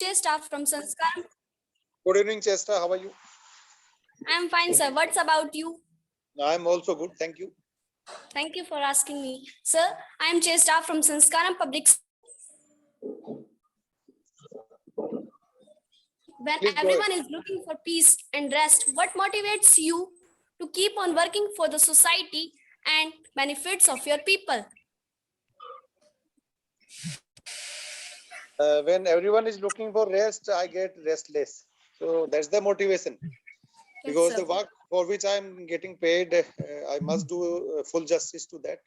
Chester from Sanskar. Good evening, Chester. How are you? I am fine, sir. What's about you? I am also good. Thank you. Thank you for asking me. Sir, I am Chester from Sanskaram Public. When Please go everyone ahead. is looking for peace and rest, what motivates you to keep on working for the society and benefits of your people? When everyone is looking for rest, I get restless. So that's the motivation. Because Yes, the work for which I'm getting paid, I must do full justice to that.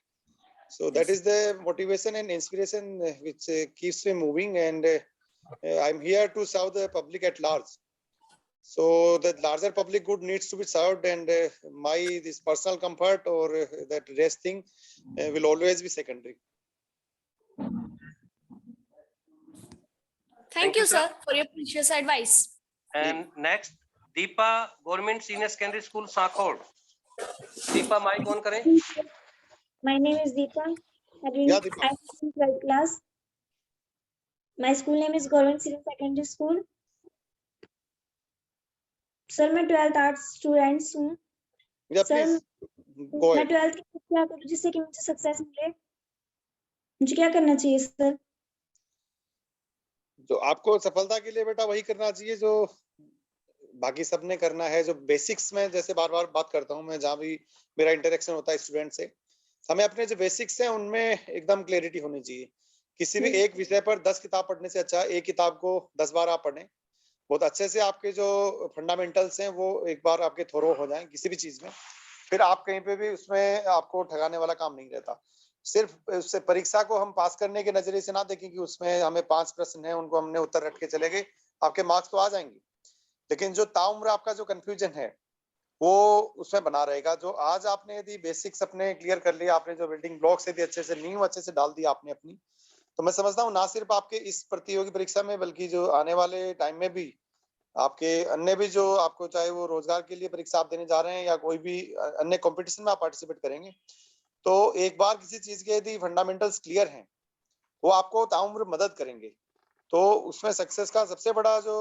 So that is the motivation and inspiration which keeps me moving, and I'm here to serve the public at large. So the larger public good needs to be served, and this personal comfort or that rest thing will always be secondary. Thank you, sir, for your precious advice. And next, Deepa, Government Senior Secondary School, Sakhod. Deepa, mic on kare. My name is Deepa. Yeah, Deepa. I'm in 12th class. My school name is Government Senior Secondary School. Sir मैं 12th arts student हूँ Yeah, sir please go मैं ahead. 12th की क्या करूँ जिससे कि मुझे success मिले मुझे क्या करना चाहिए सर जो आपको सफलता के लिए बेटा वही करना चाहिए जो बाकी सबने करना है, जो बेसिक्स में, जैसे बार बार बात करता हूँ मैं, जहाँ भी मेरा इंटरेक्शन होता है स्टूडेंट से, हमें अपने जो बेसिक्स हैं उनमें एकदम क्लैरिटी होनी चाहिए. किसी भी एक विषय पर 10 किताब पढ़ने से अच्छा एक किताब को 10 बार आप पढ़ें. बहुत अच्छे से आपके जो फंडामेंटल्स हैं वो एक बार आपके थोरो हो जाएं किसी भी चीज में, फिर आप कहीं पे भी उसमें आपको ठगाने वाला काम नहीं रहता. सिर्फ उससे परीक्षा को हम पास करने के नजरिए से ना देखें कि उसमें हमें 5 प्रश्न हैं, उनको हमने उत्तर रट के चले गए, आपके मार्क्स तो आ जाएंगे, लेकिन जो ताउम्र आपका जो कंफ्यूजन है वो उसमें बना रहेगा. जो आज आपने यदि बेसिक्स अपने क्लियर कर लिया, आपने जो बिल्डिंग ब्लॉक्स यदि अच्छे से नींव अच्छे से डाल दी आपने अपनी, तो मैं समझता हूँ ना सिर्फ आपके इस प्रतियोगी परीक्षा में बल्कि जो आने वाले टाइम में भी आपके अन्य भी जो आपको चाहे वो रोजगार के लिए परीक्षा आप देने जा रहे हैं या कोई भी अन्य कंपटीशन में आप पार्टिसिपेट करेंगे, तो एक बार किसी चीज के यदि फंडामेंटल्स क्लियर हैं वो आपको ताउम्र मदद करेंगे. तो उसमें सक्सेस का सबसे बड़ा जो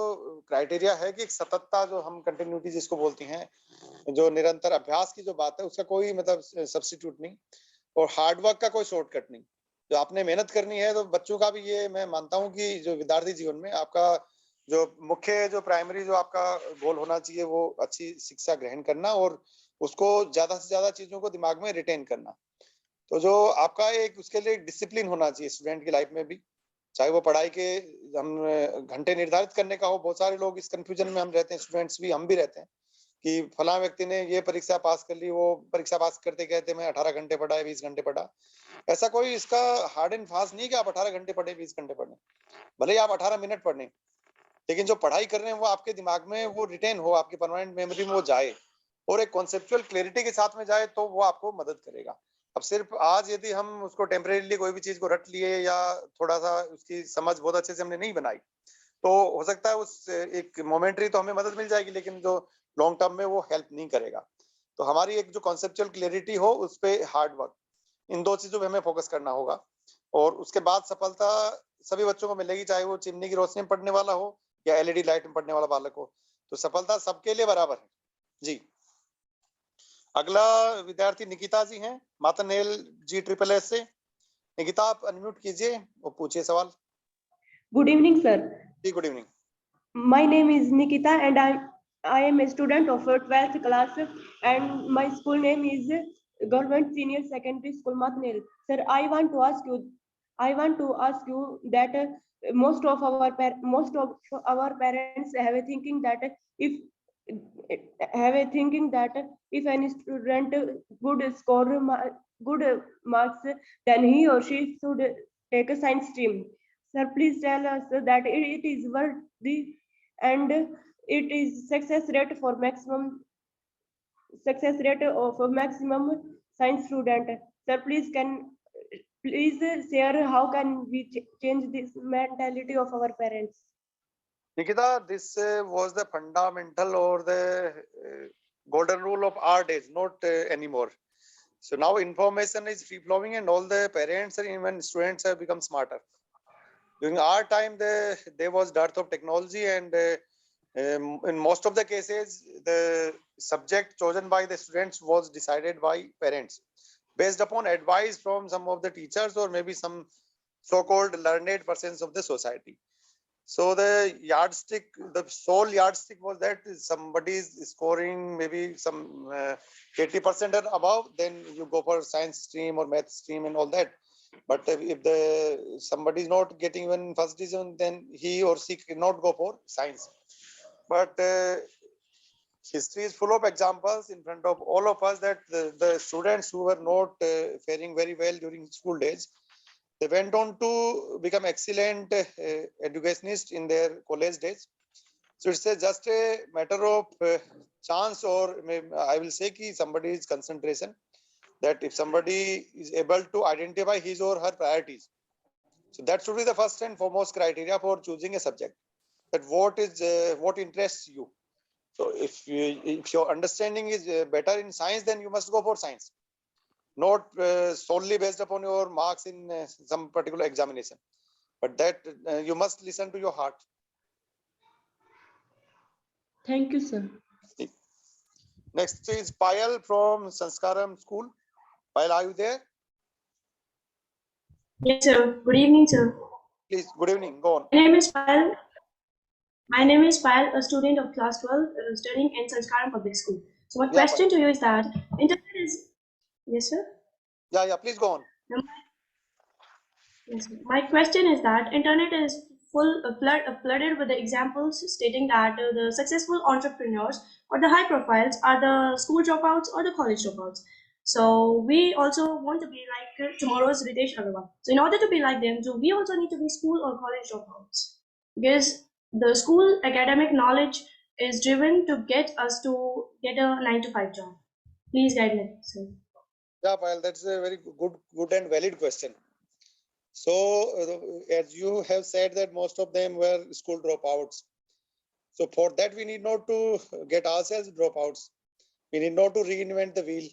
क्राइटेरिया है कि एक सततता, जो हम कंटिन्यूटी जिसको बोलते हैं, जो निरंतर अभ्यास की जो बात है, उसका कोई मतलब सब्स्टिट्यूट नहीं, और हार्ड वर्क का कोई शॉर्टकट नहीं. जो आपने मेहनत करनी है, तो बच्चों का भी ये मैं मानता हूँ कि जो विद्यार्थी जीवन में आपका जो मुख्य जो प्राइमरी जो आपका गोल होना चाहिए वो अच्छी शिक्षा ग्रहण करना और उसको ज्यादा से ज्यादा चीजों को दिमाग में रिटेन करना. तो जो आपका एक उसके लिए डिसिप्लिन होना चाहिए स्टूडेंट की लाइफ में भी, चाहे वो पढ़ाई के हम घंटे निर्धारित करने का हो. बहुत सारे लोग इस कंफ्यूजन में हम रहते हैं, स्टूडेंट्स भी, हम भी रहते हैं कि फला व्यक्ति ने ये परीक्षा पास कर ली, वो परीक्षा पास करते कहते मैं 18 घंटे पढ़ा है, 20 घंटे पढ़ा. ऐसा कोई इसका हार्ड एंड फास्ट नहीं कि आप 18 घंटे पढ़े, 20 घंटे पढ़े, भले ही आप 18 मिनट पढ़े, लेकिन जो पढ़ाई कर रहे हैं वो आपके दिमाग में वो रिटेन हो, आपकी परमानेंट मेमोरी में वो जाए और एक कॉन्सेप्चुअल क्लैरिटी के साथ में जाए, तो वो आपको मदद करेगा. अब सिर्फ आज यदि हम उसको टेम्परेरीली कोई भी चीज को रट लिए या थोड़ा सा उसकी समझ बहुत अच्छे से हमने नहीं बनाई, तो हो सकता है उस एक मोमेंटरी तो हमें मदद मिल जाएगी, लेकिन जो लॉन्ग टर्म में वो हेल्प नहीं करेगा. तो हमारी एक जो कॉन्सेप्चुअल क्लैरिटी हो, उस पे हार्ड वर्क, इन दो चीजों पे हमें फोकस करना होगा. और उसके बाद सफलता सभी बच्चों को मिलेगी, चाहे वो चिमनी की रोशनी में पढ़ने वाला हो या एलईडी लाइट में पढ़ने वाला बालक हो. तो सफलता सबके लिए बराबर है जी. अगला विद्यार्थी निकिता जी हैं, मातनेल जी SSS से. निकिता आप अनम्यूट कीजिए और पूछिए सवाल. Good evening, sir. जी good evening. My name is Nikita and I am a student of 12th class and my school name is Government Senior Secondary School Matnil. Sir, I want to ask you that most of our parents have a thinking that if any student good score good marks, then he or she should take a science stream. Sir, please tell us that it is worthy and it is success rate of maximum science student. Sir, please share how can we change this mentality of our parents. Nikita, this was the fundamental or the golden rule of our days, not anymore. So now information is free flowing and all the parents and even students have become smarter. During our time, there was dearth of technology, and in most of the cases, the subject chosen by the students was decided by parents based upon advice from some of the teachers or maybe some so-called learned persons of the society. So the yardstick, the sole yardstick was that somebody is scoring maybe some 80% or above, then you go for science stream or math stream and all that. But if the somebody is not getting even first division, then he or she cannot go for science. But history is full of examples in front of all of us that the students who were not faring very well during school days, they went on to become excellent educationists in their college days. So it's just a matter of chance, or maybe I will say ki somebody's concentration, that if somebody is able to identify his or her priorities. So that should be the first and foremost criteria for choosing a subject, that what interests you. So if your understanding is better in science, then you must go for science, not solely based upon your marks in some particular examination, but that you must listen to your heart. Thank you, sir. Next is Payal from Sanskaram School. Payal, are you there? Yes, sir. Good evening, sir. Please, good evening. Go on. My name is Payal. My name is Payal, a student of class 12, studying in Sanskaram Public School. So my Yeah, question to you is that internet is. Yes, sir. Yeah, please go on. Yes, sir. My question is that internet is flooded with the examples stating that the successful entrepreneurs or the high profiles are the school dropouts or the college dropouts. So we also want to be like tomorrow's Ritesh Agarwal. So in order to be like them, do we also need to be school or college dropouts? Because the school academic knowledge is driven to get us to get a 9 to 5 job. Please guide me, sir. Yeah, Payal, that's a very good and valid question. So, as you have said that most of them were school dropouts. So for that, we need not to get ourselves dropouts. We need not to reinvent the wheel.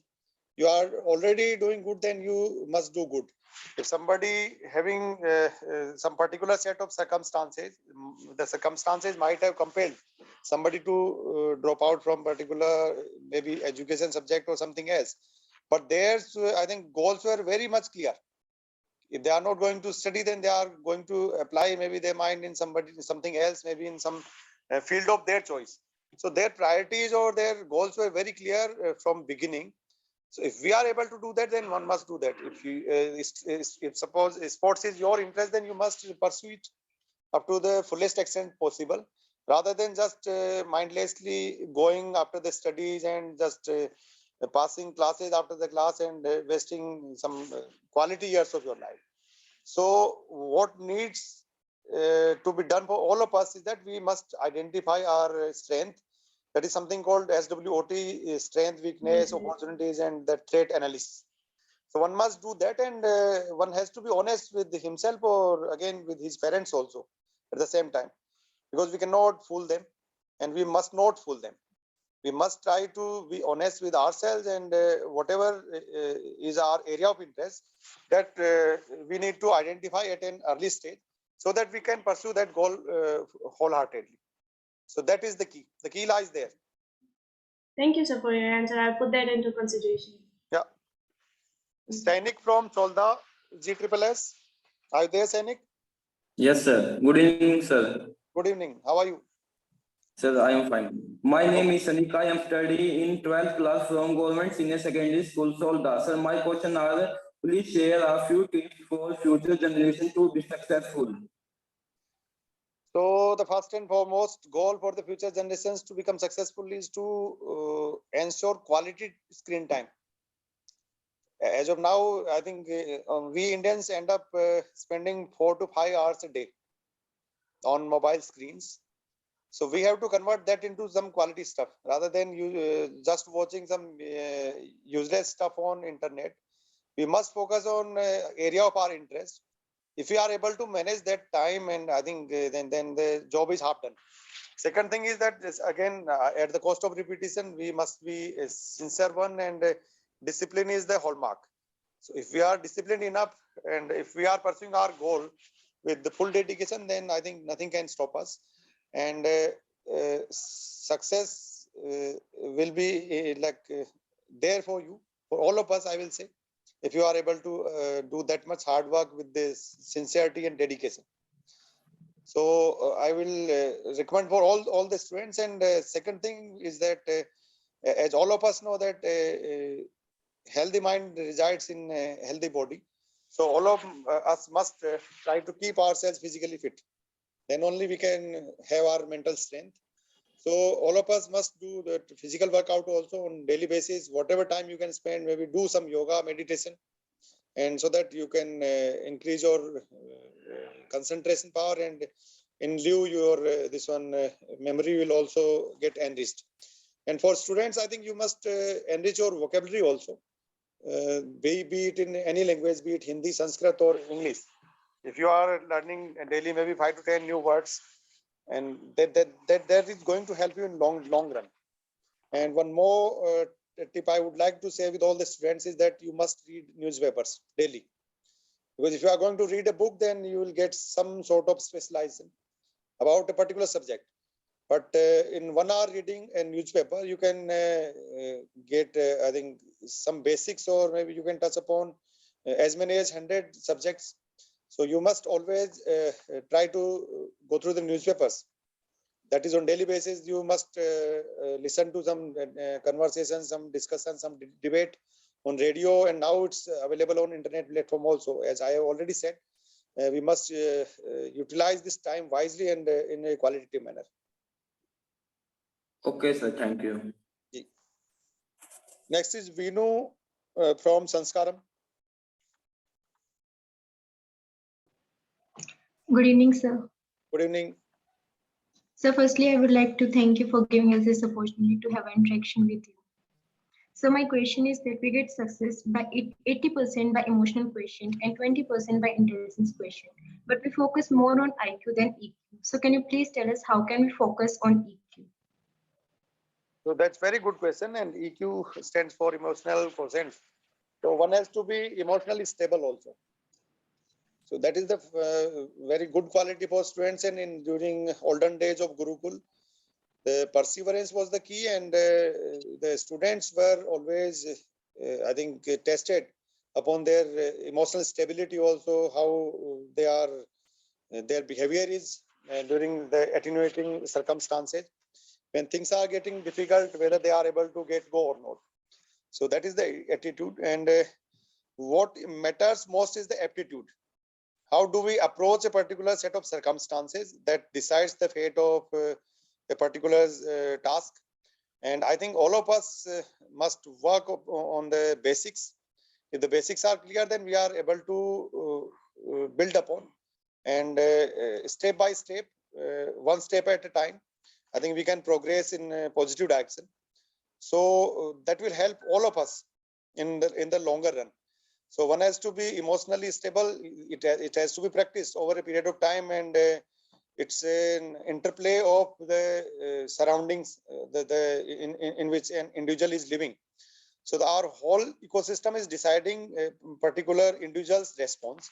You are already doing good, then you must do good. If somebody having some particular set of circumstances, the circumstances might have compelled somebody to drop out from particular maybe education subject or something else. But theirs, I think goals were very much clear. If they are not going to study, then they are going to apply maybe their mind in something else, maybe in some field of their choice. So their priorities or their goals were very clear from beginning. So if we are able to do that, then one must do that. If suppose sports is your interest, then you must pursue it up to the fullest extent possible, rather than just mindlessly going after the studies and just passing classes after the class and wasting some quality years of your life. So what needs to be done for all of us is that we must identify our strength. That is something called SWOT, strength, weakness, opportunities, and the threat analysis. So one must do that, and one has to be honest with himself or again with his parents also at the same time, because we cannot fool them and we must not fool them. We must try to be honest with ourselves, and whatever is our area of interest, that we need to identify at an early stage so that we can pursue that goal wholeheartedly. So that is the key. The key lies there. Thank you, sir, for your answer. I'll put that into consideration. Yeah. Sainik from Cholda GSSS. Are you there, Sainik? Yes, sir. Good evening, sir. Good evening. How are you? Sir, I am fine. My name is Sanika. I am studying in 12th class from Government Senior Secondary School, Solda. Sir, my question are, please share a few tips for future generation to be successful. So the first and foremost goal for the future generations to become successful is to ensure quality screen time. As of now, I think we Indians end up spending 4 to 5 hours a day on mobile screens. So we have to convert that into some quality stuff rather than you just watching some useless stuff on internet. We must focus on area of our interest. If we are able to manage that time, and I think then the job is half done. Second thing is that again, at the cost of repetition, we must be a sincere one, and discipline is the hallmark. So if we are disciplined enough and if we are pursuing our goal, with the full dedication, then I think nothing can stop us. And success will be there for you, for all of us, I will say, if you are able to do that much hard work with this sincerity and dedication. So I will recommend for all the students. And second thing is that as all of us know that healthy mind resides in a healthy body. So all of us must try to keep ourselves physically fit. Then only we can have our mental strength. So all of us must do the physical workout also on daily basis. Whatever time you can spend, maybe do some yoga, meditation, and so that you can increase your concentration power, and in lieu your memory will also get enriched. And for students, I think you must enrich your vocabulary also, be it in any language, be it Hindi, Sanskrit or English. If you are learning daily maybe 5 to 10 new words, and that is going to help you in long run. And one more tip I would like to say with all the students is that you must read newspapers daily. Because if you are going to read a book, then you will get some sort of specialization about a particular subject. But in 1 hour reading a newspaper, you can get, I think, some basics, or maybe you can touch upon as many as 100 subjects. So you must always try to go through the newspapers. That is on daily basis. You must listen to some conversations, some discussion, some debate on radio, and now it's available on internet platform also. As I have already said, we must utilize this time wisely and in a qualitative manner. Okay, sir. Thank you. Next is Vinu from Sanskaram. Good evening, sir. Good evening. So firstly, I would like to thank you for giving us this opportunity to have an interaction with you. So my question is that we get success by 80% by emotional quotient and 20% by intelligence quotient, but we focus more on IQ than EQ. So can you please tell us how can we focus on EQ? So that's very good question, and EQ stands for emotional quotient. So one has to be emotionally stable also. So that is the very good quality for students, and during olden days of Gurukul, the perseverance was the key, and the students were always, I think, tested upon their emotional stability also, how they are, their behavior is during the attenuating circumstances. When things are getting difficult, whether they are able to go or not. So that is the attitude, and what matters most is the aptitude. How do we approach a particular set of circumstances that decides the fate of a particular task? And I think all of us must work on the basics. If the basics are clear, then we are able to build upon, and step by step, one step at a time, I think we can progress in a positive direction. So that will help all of us in the longer run. So one has to be emotionally stable. It has to be practiced over a period of time, and it's an interplay of the surroundings in which an individual is living. So our whole ecosystem is deciding a particular individual's response,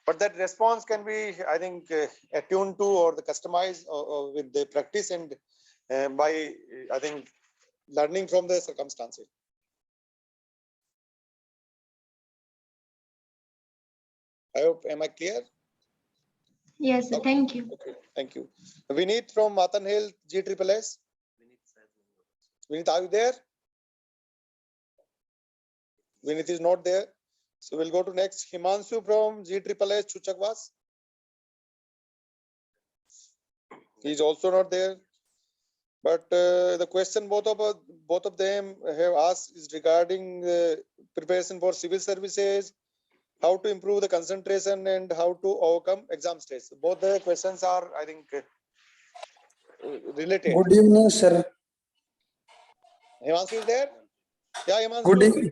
but that response can be, I think, attuned to or the customized or with the practice, and by, I think, learning from the circumstances. I hope, am I clear? Yes, sir. Thank you. Okay, thank you. Vineet from Matan Hill, GSSS. Vineet, are you there? Vineet is not there. So we'll go to next. Himanshu from GSSS, Chuchakwas. He's also not there. But the question both of them have asked is regarding preparation for civil services, how to improve the concentration, and how to overcome exam stress. Both the questions are, I think, related. Good evening, sir. Himanshu is there? Yeah, Himanshu. Good evening.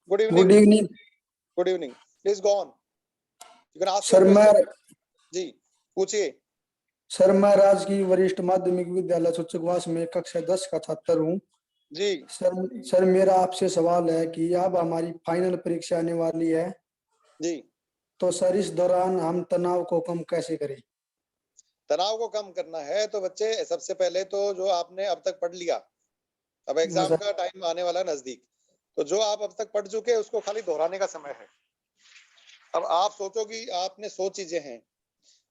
Good evening. Good evening. Good evening. Please go on. You can ask sir your मैं question. जी, पूछिए. Sir मैं राजकीय वरिष्ठ माध्यमिक विद्यालय चुचकवास में कक्षा 10 का छात्र हूँ. जी. सर मेरा आपसे सवाल है कि अब हमारी फाइनल परीक्षा आने वाली है. जी. तो सर इस दौरान हम तनाव को कम कैसे करें? तनाव को कम करना है तो बच्चे सबसे पहले तो जो आपने अब तक पढ़ लिया, अब एग्जाम सर। का टाइम आने वाला नजदीक, तो जो आप अब तक पढ़ चुके उसको खाली दोहराने का समय है। अब आप सोचो कि आपने 100 चीजें हैं,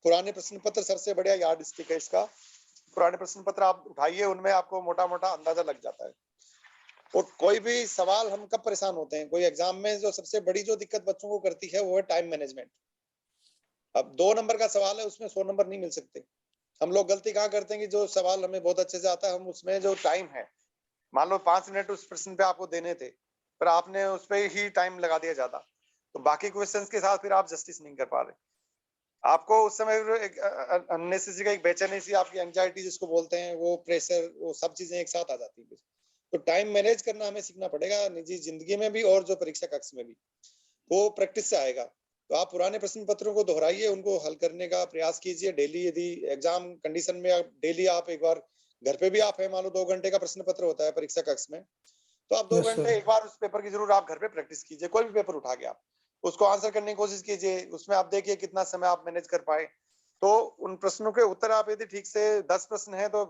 पुराने प्रश्न पत्र सबसे बढ़िया यार्ड स्टिक है इसका। पुराने प्रश्न पत्र आप उठाइए, उनमें आपको मोटा मोटा अंदाजा लग जाता है। और कोई भी सवाल, हम कब परेशान होते हैं कोई एग्जाम में, जो सबसे बड़ी जो दिक्कत बच्चों को करती है वो है टाइम मैनेजमेंट। अब 2 नंबर का सवाल है, उसमें 100 नंबर नहीं मिल सकते। हम लोग गलती कहाँ करते हैं कि जो सवाल हमें बहुत अच्छे से आता है, हम उसमें जो टाइम है, मान लो 5 मिनट उस प्रश्न पे आपको देने थे, पर आपने उस पर ही टाइम लगा दिया ज्यादा, तो बाकी क्वेश्चंस के साथ फिर आप जस्टिस नहीं कर पा रहे। आपको उस समय एक अननेसेसरी का एक बेचैनी सी, आपकी एंजाइटी जिसको बोलते हैं, वो प्रेशर, वो सब चीजें एक साथ आ जाती है। तो टाइम मैनेज करना हमें सीखना पड़ेगा, निजी जिंदगी में भी और जो परीक्षा कक्ष में भी, वो प्रैक्टिस से आएगा। तो आप पुराने प्रश्न पत्रों को दोहराइए, उनको हल करने का प्रयास कीजिए डेली। यदि एग्जाम कंडीशन में डेली आप एक बार घर पे भी आप है, मान लो 2 घंटे का प्रश्न पत्र होता है परीक्षा कक्ष में, तो आप 2 Yes, घंटे sir. एक बार उस पेपर की जरूर आप घर पे प्रैक्टिस कीजिए। कोई भी पेपर उठा के आप उसको आंसर करने की कोशिश कीजिए, उसमें आप देखिए कितना समय आप मैनेज कर पाए। तो उन प्रश्नों के उत्तर आप यदि ठीक से 10 प्रश्न है तो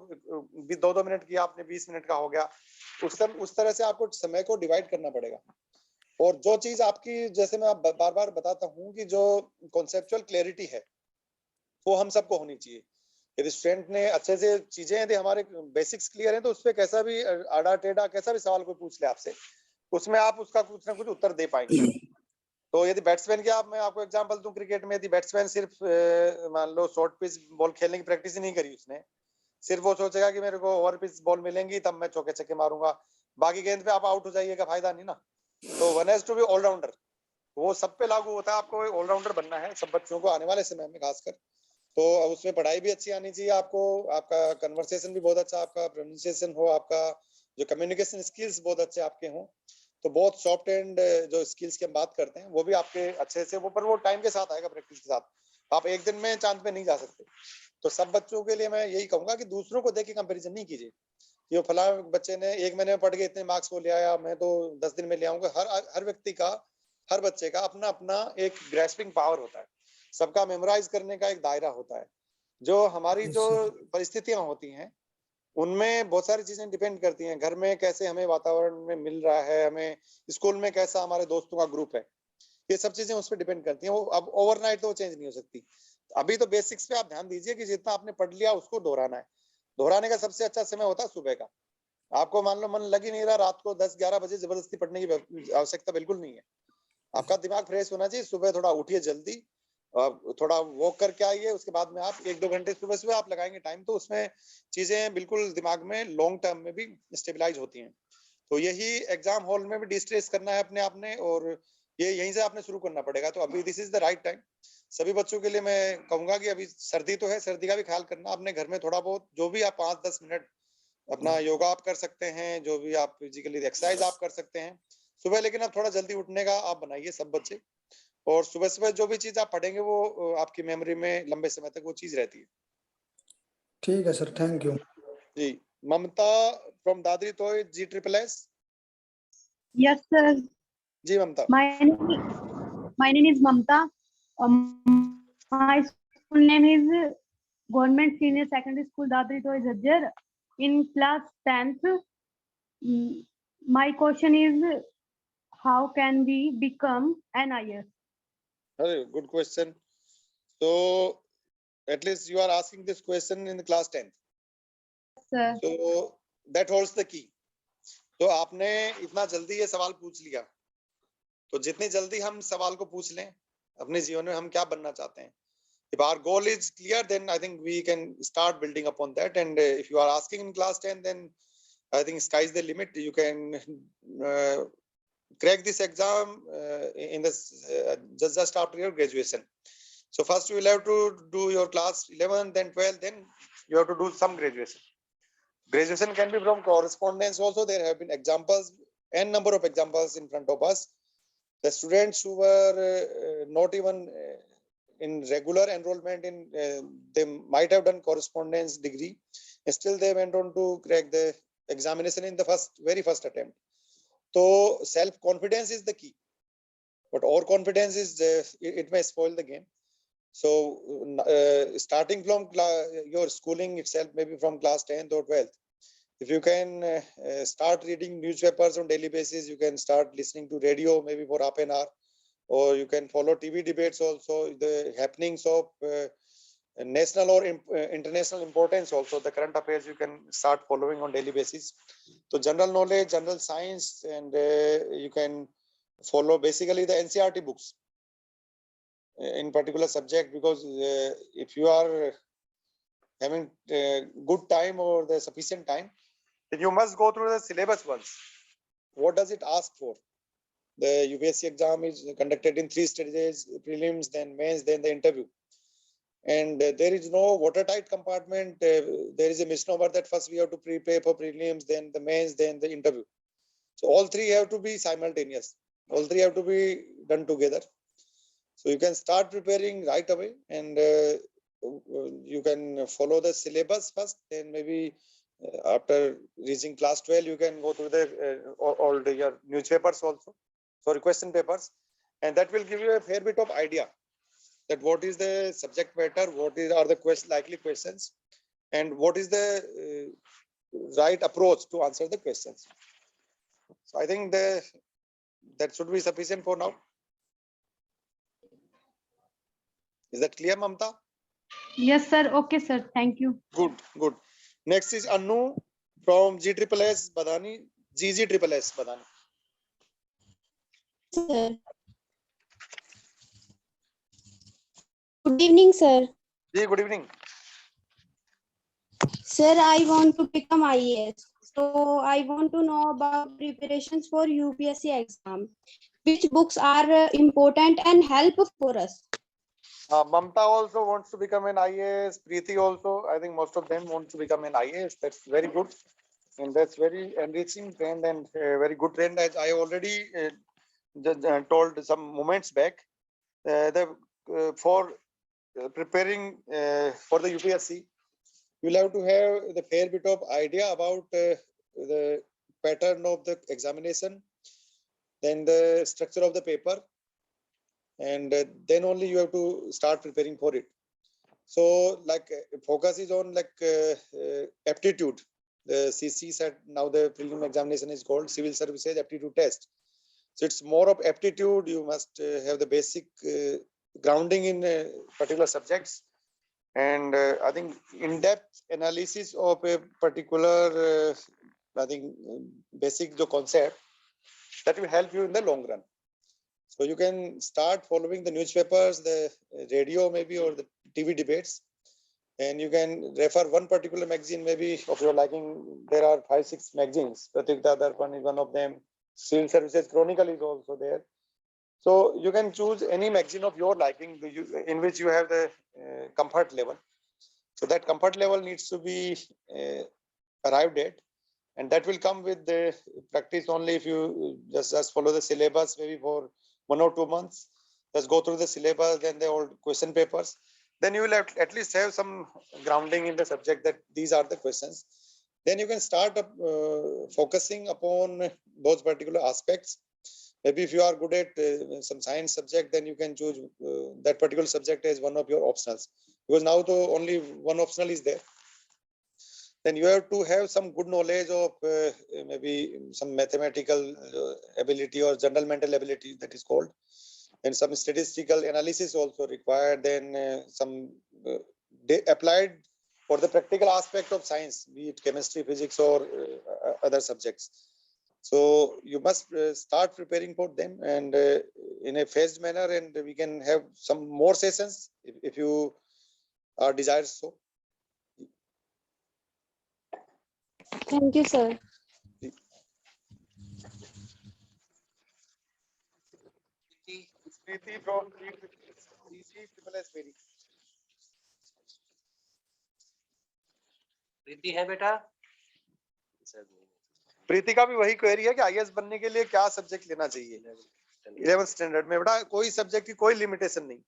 2-2 मिनट की आपने 20 मिनट का हो गया। उस तरह से आपको समय को डिवाइड करना पड़ेगा। और जो चीज आपकी, जैसे मैं बार बार बताता हूँ कि जो कॉन्सेप्चुअल क्लैरिटी है वो हम सबको होनी चाहिए। यदि स्टूडेंट ने अच्छे से चीजें, यदि हमारे बेसिक्स क्लियर है, तो उसपे कैसा भी आड़ा टेढ़ा कैसा भी सवाल कोई पूछ ले आपसे, उसमें आप उसका कुछ ना कुछ उत्तर दे पाएंगे। तो यदि बैट्समैन की मैं आपको एग्जांपल दूं, क्रिकेट में यदि बैट्समैन सिर्फ मान लो शॉर्ट पिच बॉल खेलने की प्रैक्टिस ही नहीं करी उसने, सिर्फ वो सोचेगा कि मेरे को ओवर पिच बॉल मिलेंगी तब मैं चौके छक्के मारूंगा, बाकी गेंद पे आप आउट हो जाइएगा, फायदा नहीं ना। तो one has to be allrounder, वो सब पे लागू होता है। आपको ऑलराउंडर बनना है, सब बच्चों को आने वाले समय में खासकर। तो उसमें पढ़ाई भी अच्छी आनी चाहिए आपको, आपका कन्वर्सेशन भी बहुत अच्छा, आपका प्रोनाउंसिएशन हो, आपका जो कम्युनिकेशन स्किल्स बहुत अच्छे आपके हों। तो बहुत सॉफ्ट एंड जो स्किल्स की हम बात करते हैं वो भी आपके अच्छे से, वो पर वो टाइम के साथ आएगा, प्रैक्टिस के साथ। आप एक दिन में चांद पे नहीं जा सकते। तो सब बच्चों के लिए मैं यही कहूंगा कि दूसरों को देख के कंपेरिजन नहीं कीजिए कि वो फला बच्चे ने 1 महीने में पढ़ के इतने मार्क्स को ले आया, मैं तो 10 दिन में ले आऊंगा। हर व्यक्ति का, हर बच्चे का अपना अपना एक ग्रेस्पिंग पावर होता है, सबका मेमोराइज करने का एक दायरा होता है। जो हमारी जो परिस्थितियां होती हैं उनमें बहुत सारी चीजें डिपेंड करती हैं। घर में कैसे हमें वातावरण में मिल रहा है, हमें स्कूल में कैसा हमारे दोस्तों का ग्रुप है, ये सब चीजें उस पर डिपेंड करती हैं। वो अब ओवरनाइट तो वो चेंज नहीं हो सकती। अभी तो बेसिक्स पे आप ध्यान दीजिए कि जितना आपने पढ़ लिया उसको दोहराना है। दोहराने का सबसे अच्छा समय होता है सुबह का। आपको मान लो मन लग ही नहीं रहा, रात को 10-11 बजे जबरदस्ती पढ़ने की आवश्यकता बिल्कुल नहीं है। आपका दिमाग फ्रेश होना चाहिए। सुबह थोड़ा उठिए जल्दी, थोड़ा वॉक करके आइए, उसके बाद में आप 1-2 घंटे सुबह सुबह आप लगाएंगे टाइम, तो उसमें चीजें बिल्कुल दिमाग में लॉन्ग टर्म में भी स्टेबलाइज होती हैं। तो यही एग्जाम हॉल में भी डिस्ट्रेस करना है अपने आपने, और ये यहीं से आपने शुरू करना पड़ेगा। तो अभी this is the right time. सभी बच्चों के लिए मैं कहूंगा कि अभी सर्दी तो है, सर्दी का भी ख्याल करना अपने घर में। थोड़ा बहुत जो भी आप 5-10 मिनट अपना योगा आप कर सकते हैं, जो भी आप फिजिकली एक्सरसाइज आप कर सकते हैं सुबह। लेकिन अब थोड़ा जल्दी उठने का आप बनाइए सब बच्चे, और सुबह सुबह जो भी चीज आप पढ़ेंगे वो आपकी मेमोरी में लंबे समय तक वो चीज रहती है। ठीक है सर, थैंक यू। जी, ममता फ्रॉम दादरी तोय GSSS। Yes, sir. जी Mamta. My name is Mamta. My school name is Government Senior Secondary School Dadri Toy Jajjar in class 10th. My question is, how can we become NIS? Good question. So at least you are asking this question in the class 10th. Sir. So that holds the key. तो आपने इतना जल्दी ये सवाल पूछ लिया, तो जितनी जल्दी हम सवाल को पूछ लें अपने जीवन में हम क्या बनना चाहते हैं, if our goal is clear, then I think we can start building upon that. And if you are asking in class 10, then I think sky is the limit. You can crack this exam in this just after your graduation. So first you will have to do your class 11, then 12, then you have to do some graduation. Graduation can be from correspondence also. There have been examples, n number of examples in front of us. The students who were not even in regular enrollment in, they might have done correspondence degree, and still they went on to crack the examination in the very first attempt. So self confidence is the key. but overconfidence is it may spoil the game. So starting from your schooling itself, maybe from class 10th or 12th, if you can start reading newspapers on daily basis, you can start listening to radio maybe for half an hour, or you can follow TV debates also, the happenings of national or international importance also, the current affairs you can start following on daily basis. So general knowledge, general science, and you can follow basically the NCERT books in particular subject, because if you are having good time or the sufficient time, then you must go through the syllabus once. What does it ask for? The UPSC exam is conducted in 3 stages: prelims, then mains, then the interview. And there is no watertight compartment. There is a misnomer that first we have to prepare for prelims, then the mains, then the interview. So all 3 have to be simultaneous. All 3 have to be done together. So you can start preparing right away, and you can follow the syllabus first. Then maybe after reaching class 12, you can go through the all your newspapers also, sorry, question papers, and that will give you a fair bit of idea that what is the subject matter, what are the likely questions, and what is the right approach to answer the questions. So I think that should be sufficient for now. Is that clear, Mamta? Yes, sir. Okay, sir. Thank you. Good, good. Next is Anu from GSSS Badani. GSSS Badani. Sir. Good evening, sir. Ji, good evening. Sir, I want to become IAS. So I want to know about preparations for UPSC exam. Which books are important and helpful for us? Mamta also wants to become an IAS. Preeti also. I think most of them want to become an IAS. That's very good. And that's very enriching trend and very good trend, as I already told some moments back. For preparing for the UPSC, you'll have to have the fair bit of idea about the pattern of the examination, then the structure of the paper, and then only you have to start preparing for it. So like focus is on like aptitude. The CC said now the prelim examination is called Civil Services Aptitude Test. So it's more of aptitude. You must have the basic grounding in particular subjects, and I think in-depth analysis of a particular I think basic concept that will help you in the long run. So you can start following the newspapers, the radio maybe, or the TV debates, and you can refer one particular magazine maybe of your liking. There are 5-6 magazines. Pratikta Darpan is one of them. Civil Services Chronicle is also there. So you can choose any magazine of your liking in which you have the comfort level. So that comfort level needs to be arrived at, and that will come with the practice only. If you just follow the syllabus maybe for 1 or 2 months, just go through the syllabus, then the old question papers, then you will have at least have some grounding in the subject that these are the questions. Then you can start focusing upon those particular aspects. Maybe if you are good at some science subject, then you can choose that particular subject as one of your optionals, because now only one optional is there. Then you have to have some good knowledge of maybe some mathematical ability or general mental ability, that is called, and some statistical analysis also required. Then some applied for the practical aspect of science, be it chemistry, physics, or other subjects. So you must start preparing for them, and in a phased manner, and we can have some more sessions if you are desired so. Thank you, sir. Preeti from GSSS Very. प्रीति है बेटा? प्रीति का भी वही query है कि IAS बनने के लिए क्या सब्जेक्ट लेना चाहिए 11th स्टैंडर्ड में। बेटा कोई सब्जेक्ट की कोई लिमिटेशन नहीं।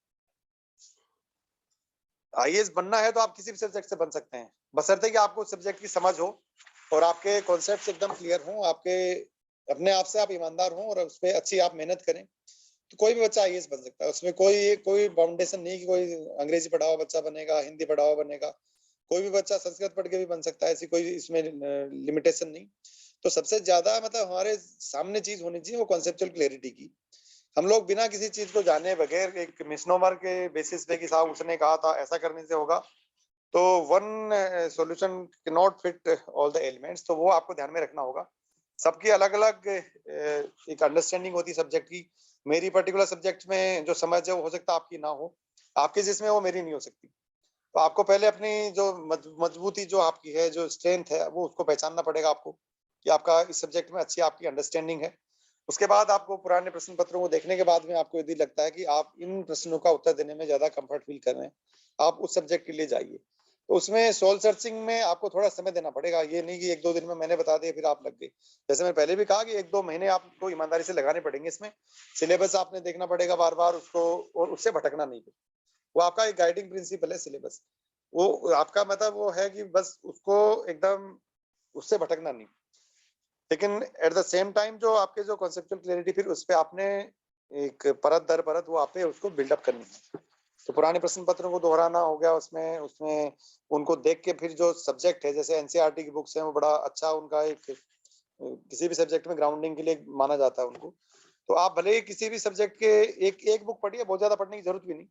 आईएएस बनना है तो आप किसी भी सब्जेक्ट से बन सकते हैं, बशर्ते कि आपको सब्जेक्ट की समझ हो और आपके कॉन्सेप्ट्स एकदम क्लियर हो, आपके अपने आप से आप ईमानदार हो और उस पर अच्छी आप मेहनत करें, तो कोई भी बच्चा आईएएस बन सकता है। उसमें कोई फाउंडेशन नहीं कि कोई अंग्रेजी पढ़ा हुआ बच्चा बनेगा, हिंदी पढ़ा हुआ बनेगा, कोई भी बच्चा संस्कृत पढ़ के भी बन सकता है, ऐसी कोई इसमें लिमिटेशन नहीं। तो सबसे ज्यादा मतलब हमारे सामने चीज होनी चाहिए वो कॉन्सेप्चुअल क्लैरिटी की। हम लोग बिना किसी चीज को जाने बगैर एक मिसनोमर के बेसिस पे कि साहब उसने कहा था ऐसा करने से होगा, तो one solution can not fit all the elements. तो वो आपको ध्यान में रखना होगा। सबकी अलग अलग एक अंडरस्टैंडिंग होती है सब्जेक्ट की। मेरी पर्टिकुलर सब्जेक्ट में जो समझ है वो हो सकता है आपकी ना हो, आपके जिसमें वो मेरी नहीं हो सकती। तो आपको पहले अपनी जो मजबूती जो आपकी है, जो स्ट्रेंथ है, वो उसको पहचानना पड़ेगा आपको कि आपका इस सब्जेक्ट में अच्छी आपकी अंडरस्टैंडिंग है। उसके बाद आपको पुराने प्रश्न पत्रों को देखने के बाद में आपको यदि लगता है कि आप इन प्रश्नों का उत्तर देने में ज्यादा कंफर्ट फील कर रहे हैं, आप उस सब्जेक्ट के लिए जाइए। तो उसमें सोल सर्चिंग में आपको थोड़ा समय देना पड़ेगा। ये नहीं कि 1-2 दिन में मैंने बता दिया फिर आप लग गए। जैसे मैं पहले भी कहा कि 1-2 महीने आपको ईमानदारी से लगाने पड़ेंगे। इसमें सिलेबस आपने देखना पड़ेगा बार बार उसको, और उससे भटकना नहीं। वो आपका एक गाइडिंग प्रिंसिपल है सिलेबस। वो आपका मतलब वो है कि बस उसको एकदम उससे भटकना नहीं। लेकिन एट द सेम टाइम जो आपके जो कॉन्सेप्चुअल क्लैरिटी, फिर उस पे आपने एक परत दर परत वो आपने उसको बिल्डअप करनी है। तो पुराने प्रश्न पत्रों को दोहराना हो गया, उसमें उनको देख के फिर जो सब्जेक्ट है, जैसे एनसीईआरटी की बुक्स हैं, वो बड़ा अच्छा उनका एक किसी भी सब्जेक्ट में ग्राउंडिंग के लिए माना जाता है उनको। तो आप भले ही किसी भी सब्जेक्ट के एक बुक पढ़िए, बहुत ज्यादा पढ़ने की जरूरत भी नहीं।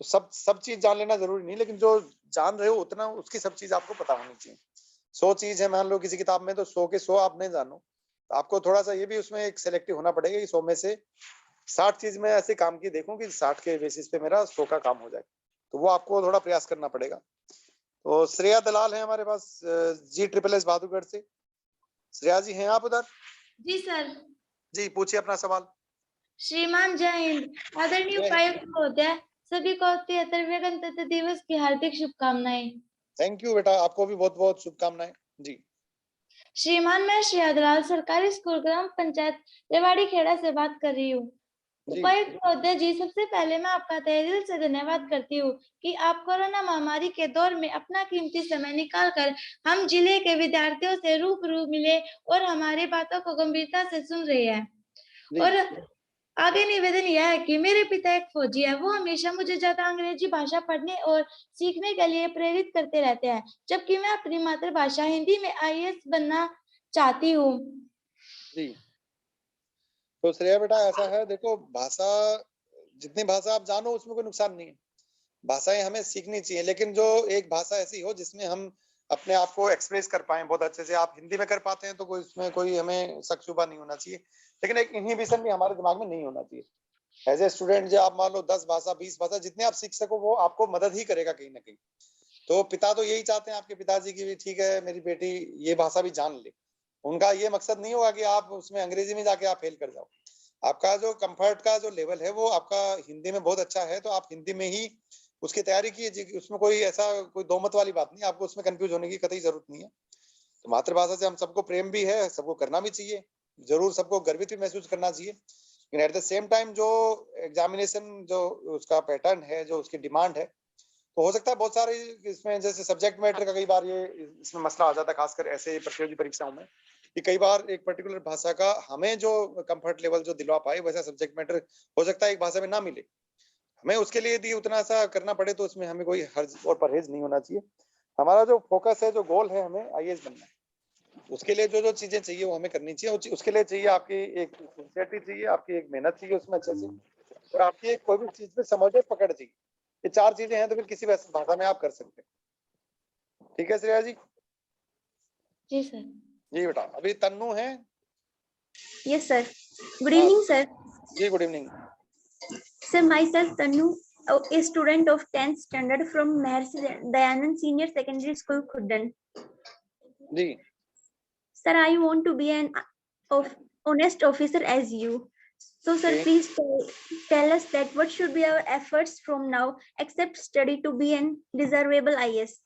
तो सब चीज जान लेना जरूरी नहीं, लेकिन जो जान रहे हो उतना उसकी सब चीज आपको पता होनी चाहिए। 100 चीज है मान लो किसी किताब में, तो 100 के 100 आप नहीं जानो। तो आपको थोड़ा सा ये भी उसमें एक सेलेक्टिव होना पड़ेगा कि 100 में से 60 चीज में ऐसे काम की देखूं कि 60 के बेसिस पे मेरा 100 का काम हो जाए। तो वो आपको थोड़ा प्रयास करना पड़ेगा। तो श्रेया दलाल है हमारे पास G-SSS बहादुरगढ़ से। श्रेया जी हैं आप उधर? जी सर। जी पूछिए अपना सवाल। श्रीमान जय हिंद। आदरणीय उपायुक्त महोदय, सभी को 73वें गणतंत्र दिवस की हार्दिक शुभकामनाएं। थैंक यू बेटा, आपको भी बहुत बहुत शुभकामनाएं। जी श्रीमान, मैं श्रेया दलाल सरकारी स्कूल ग्राम पंचायत रेवाड़ी खेड़ा से बात कर रही हूँ। उपायुक्त महोदय जी, सबसे पहले मैं आपका तहे दिल से धन्यवाद करती हूँ कि आप कोरोना महामारी के दौर में अपना कीमती समय निकालकर हम जिले के विद्यार्थियों से रूबरू मिले और हमारी बातों को गंभीरता से सुन रहे हैं। और आगे निवेदन यह है कि मेरे पिता एक फौजी है। वो हमेशा मुझे ज्यादा अंग्रेजी भाषा पढ़ने और सीखने के लिए प्रेरित करते रहते हैं, जबकि मैं अपनी मातृभाषा हिंदी में आईएएस बनना चाहती हूँ। जी तो श्रेया बेटा ऐसा है, देखो भाषा, जितनी भाषा आप जानो उसमें कोई नुकसान नहीं है। भाषाएं हमें सीखनी चाहिए, लेकिन जो एक भाषा ऐसी हो जिसमें हम अपने आप को एक्सप्रेस कर पाए बहुत अच्छे से। आप हिंदी में कर पाते हैं तो कोई इसमें कोई हमें शक शुबा नहीं होना चाहिए, लेकिन एक इनहिबिशन भी हमारे दिमाग में नहीं होना चाहिए। एज ए स्टूडेंट जो आप मान लो 10 भाषा 20 भाषा जितने आप सीख सको वो आपको मदद ही करेगा कहीं ना कहीं। तो पिता तो यही चाहते हैं आपके पिताजी की भी, ठीक है मेरी बेटी ये भाषा भी जान ले। उनका ये मकसद नहीं होगा कि आप उसमें अंग्रेजी में जाके आप फेल कर जाओ। आपका जो कंफर्ट का जो लेवल है वो आपका हिंदी में बहुत अच्छा है, तो आप हिंदी में ही उसकी तैयारी कीजिए। उसमें कोई ऐसा कोई दो मत वाली बात नहीं, आपको उसमें कंफ्यूज होने की कतई जरूरत नहीं है। तो मातृभाषा से हम सबको प्रेम भी है, सबको करना भी चाहिए, जरूर सबको गर्वित भी महसूस करना चाहिए। लेकिन एट द सेम टाइम जो एग्जामिनेशन जो उसका पैटर्न है, जो उसकी डिमांड है, तो हो सकता है बहुत सारे इसमें जैसे सब्जेक्ट मैटर का कई बार ये इसमें मसला आ जाता है, खासकर ऐसे प्रतियोगी परीक्षाओं में, कि कई बार एक पर्टिकुलर भाषा का हमें जो कंफर्ट लेवल जो दिलवा पाए वैसा सब्जेक्ट मैटर हो सकता है एक भाषा में ना मिले। हमें उसके लिए यदि उतना सा करना पड़े तो उसमें हमें कोई हर्ज और परहेज नहीं होना चाहिए। हमारा जो फोकस है, जो गोल है, हमें आईएएस बनना है। उसके लिए जो जो चीजें चाहिए वो हमें करनी चाहिए। उसके लिए चाहिए आपकी एक सिंसियरिटी चाहिए, आपकी एक मेहनत चाहिए उसमें अच्छे से, और आपकी एक कोई भी चीज पे समझ और पकड़ चाहिए। ये 4 चीजें हैं तो फिर किसी भाषा में आप कर सकते हैं। ठीक है श्रेया जी? जी सर। जी बेटा, अभी तन्नू है। Yes, sir. Good evening, sir. जी good evening. Sir, myself Tanu, a student of 10th standard from Maharshi Dayanand Senior Secondary School, Khuddan. जी Sir, I want to be an honest officer as you. So, sir, Okay. please tell us that what should be our efforts from now, except study, to be an deservable IAS.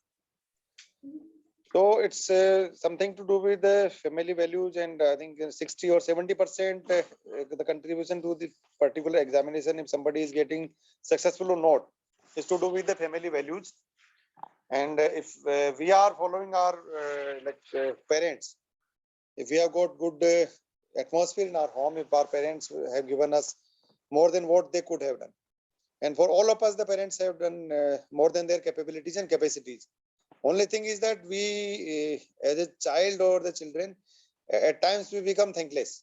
So it's something to do with the family values, and I think 60 or 70% the contribution to the particular examination, if somebody is getting successful or not, is to do with the family values. And if we are following our parents, if we have got good atmosphere in our home, if our parents have given us more than what they could have done. And for all of us, the parents have done more than their capabilities and capacities. Only thing is that we, as a child or the children, at times we become thankless.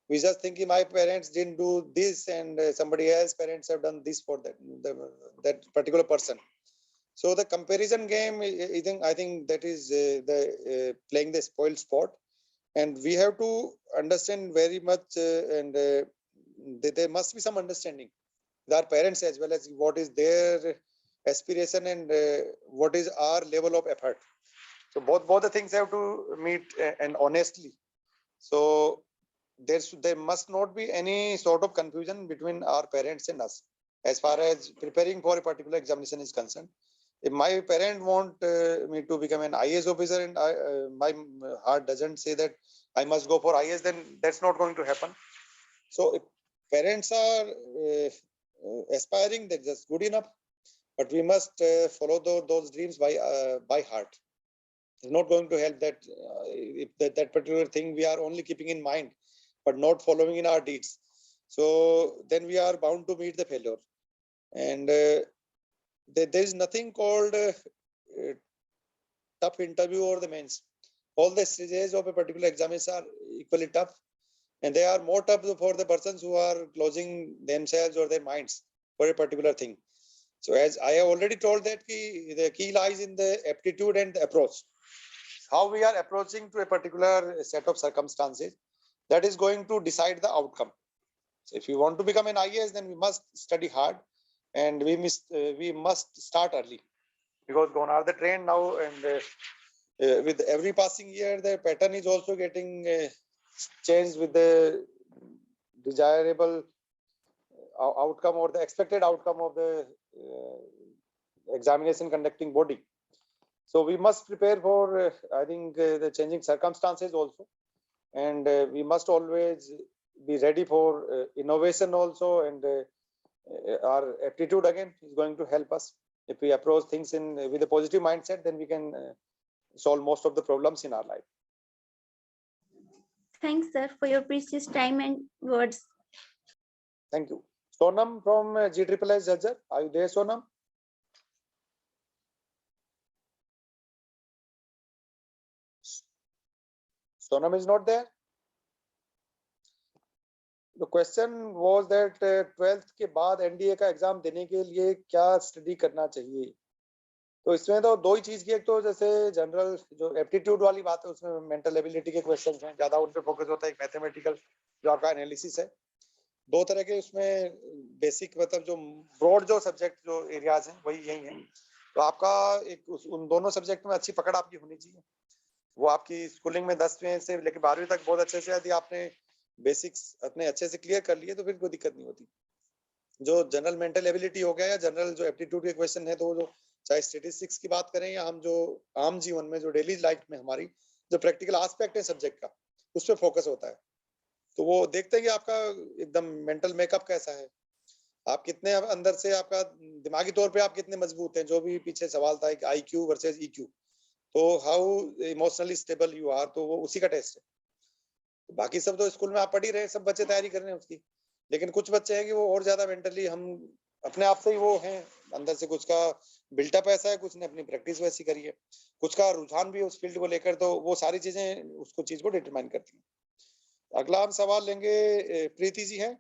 We just think my parents didn't do this, and somebody else parents have done this for that particular person. So the comparison game, I think that is playing the spoiled sport, and we have to understand very much, and there must be some understanding with our parents as well as what is their aspiration and what is our level of effort. So both the things have to meet and honestly. So there must not be any sort of confusion between our parents and us as far as preparing for a particular examination is concerned. If my parent want me to become an IAS officer and my heart doesn't say that I must go for IAS, then that's not going to happen. So if parents are aspiring, that's just good enough. But we must follow those dreams by heart. It's not going to help that if that particular thing we are only keeping in mind, but not following in our deeds. So then we are bound to meet the failure. And there is nothing called tough interview or the mains. All the stages of a particular examination are equally tough, and they are more tough for the persons who are closing themselves or their minds for a particular thing. So as I have already told that the key lies in the aptitude and the approach. How we are approaching to a particular set of circumstances, that is going to decide the outcome. So if you want to become an IAS, then we must study hard, and we must start early, because gone are the trend now, and with every passing year, the pattern is also getting changed with the desirable outcome or the expected outcome of the examination conducting body. So we must prepare for, I think, the changing circumstances also, and we must always be ready for innovation also, and our aptitude again is going to help us. If we approach things with a positive mindset, then we can solve most of the problems in our life. Thanks, sir, for your precious time and words. Thank you. Sonam from GSSS Jhajjar. Are you there, Sonam? Sonam is not there. The question was that 12th के बाद NDA का exam देने के लिए क्या study करना चाहिए? तो इसमें तो दो ही चीज की, एक तो जैसे जनरल जो एप्टीट्यूड वाली बात है, उसमें मेंटल एबिलिटी के क्वेश्चंस हैं, ज्यादा उन पे फोकस होता है। एक मैथमेटिकल जो आपका एनालिसिस है, दो तरह के उसमें बेसिक, मतलब जो ब्रॉड जो सब्जेक्ट जो एरियाज हैं वही यही हैं। तो आपका एक उन दोनों सब्जेक्ट में अच्छी पकड़ आपकी होनी चाहिए। वो आपकी स्कूलिंग में 10वीं से लेकर 12वीं तक बहुत अच्छे से, यदि आपने बेसिक्स अपने अच्छे से क्लियर कर लिए तो फिर कोई दिक्कत नहीं होती। जो जनरल मेंटल एबिलिटी हो गया या जनरल जो एप्टीट्यूड के क्वेश्चन है, तो जो चाहे स्टैटिस्टिक्स की बात करें या हम जो आम जीवन में जो डेली लाइफ में हमारी जो प्रैक्टिकल एस्पेक्ट है सब्जेक्ट का, उस पर फोकस होता है। तो वो देखते हैं कि आपका एकदम मेंटल मेकअप कैसा है, आप कितने अंदर से, आपका दिमागी तौर पे आप कितने मजबूत हैं। जो भी पीछे सवाल था कि IQ वर्सेस EQ, तो how emotionally stable you are, तो वो उसी का टेस्ट है। तो बाकी सब तो स्कूल में आप पढ़ ही रहे, सब बच्चे तैयारी कर रहे हैं उसकी, लेकिन कुछ बच्चे हैं कि वो और ज्यादा मेंटली, हम अपने आप से ही वो हैं अंदर से, कुछ का बिल्टअप ऐसा है, कुछ ने अपनी प्रैक्टिस वैसी करी है, कुछ का रुझान भी उस फील्ड को लेकर, तो वो सारी चीजें उसको चीज को डिटरमाइन करती हैं। अगला हम सवाल लेंगे, प्रीति जी हैं,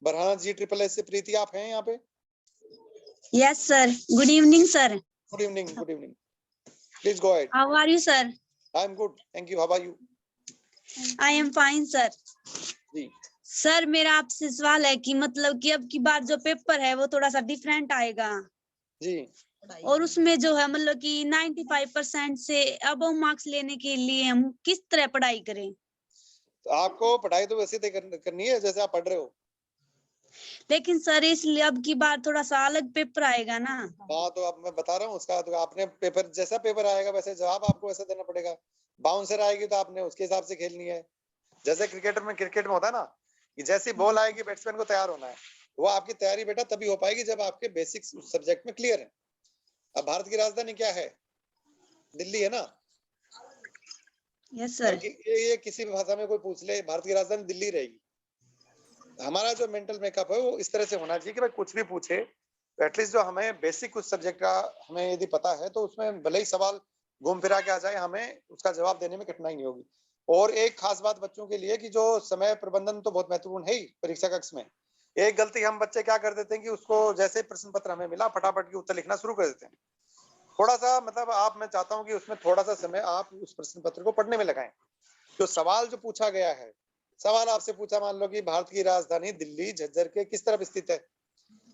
बरहाना GSSS से। प्रीति, आप हैं यहाँ पे? Yes sir, good evening sir. Good evening, good evening, please go ahead. How are you sir? I am good, thank you. How are you? I am fine sir. जी सर, मेरा आपसे सवाल है कि मतलब कि अब की बार जो पेपर है वो थोड़ा सा डिफरेंट आएगा जी, और उसमें जो है मतलब कि 95% से अब मार्क्स लेने के लिए हम किस तरह पढ़ाई करें? तो आपको पढ़ाई तो वैसे करनी है जैसे आप पढ़ रहे हो, लेकिन सर इसलिए अब की बार थोड़ा सा अलग पेपर आएगा ना। हाँ, तो अब मैं बता रहा हूँ उसका, तो आपने पेपर जैसा पेपर आएगा वैसे जवाब आपको वैसा देना पड़ेगा। बाउंसर आएगी तो आपने उसके हिसाब से खेलनी है। जैसे क्रिकेट में होता है ना, कि जैसी बॉल आएगी बैट्समैन को तैयार होना है। वो आपकी तैयारी बेटा तभी हो पाएगी जब आपके बेसिक्स उस सब्जेक्ट में क्लियर है। अब भारत की राजधानी क्या है? दिल्ली है ना? Yes sir. ये किसी भी भाषा में कोई पूछ ले, भारत की राजधानी दिल्ली रहेगी। हमारा जो मेंटल मेकअप है वो इस तरह से होना चाहिए कि भाई कुछ भी पूछे तो एटलीस्ट जो हमें बेसिक कुछ सब्जेक्ट का हमें यदि पता है तो उसमें भले ही सवाल घूम फिरा के आ जाए, हमें उसका जवाब देने में कठिनाई नहीं होगी। और एक खास बात बच्चों के लिए कि जो समय प्रबंधन तो बहुत महत्वपूर्ण है ही परीक्षा कक्ष में। एक गलती हम बच्चे क्या कर देते हैं कि उसको जैसे प्रश्न पत्र हमें मिला फटाफट के उत्तर लिखना शुरू कर देते हैं। थोड़ा सा मतलब मैं चाहता हूँ कि उसमें थोड़ा सा समय आप उस प्रश्न पत्र को पढ़ने में लगाएं। जो सवाल जो पूछा गया है, सवाल आपसे पूछा मान लो कि भारत की राजधानी दिल्ली झज्जर के किस तरफ स्थित है।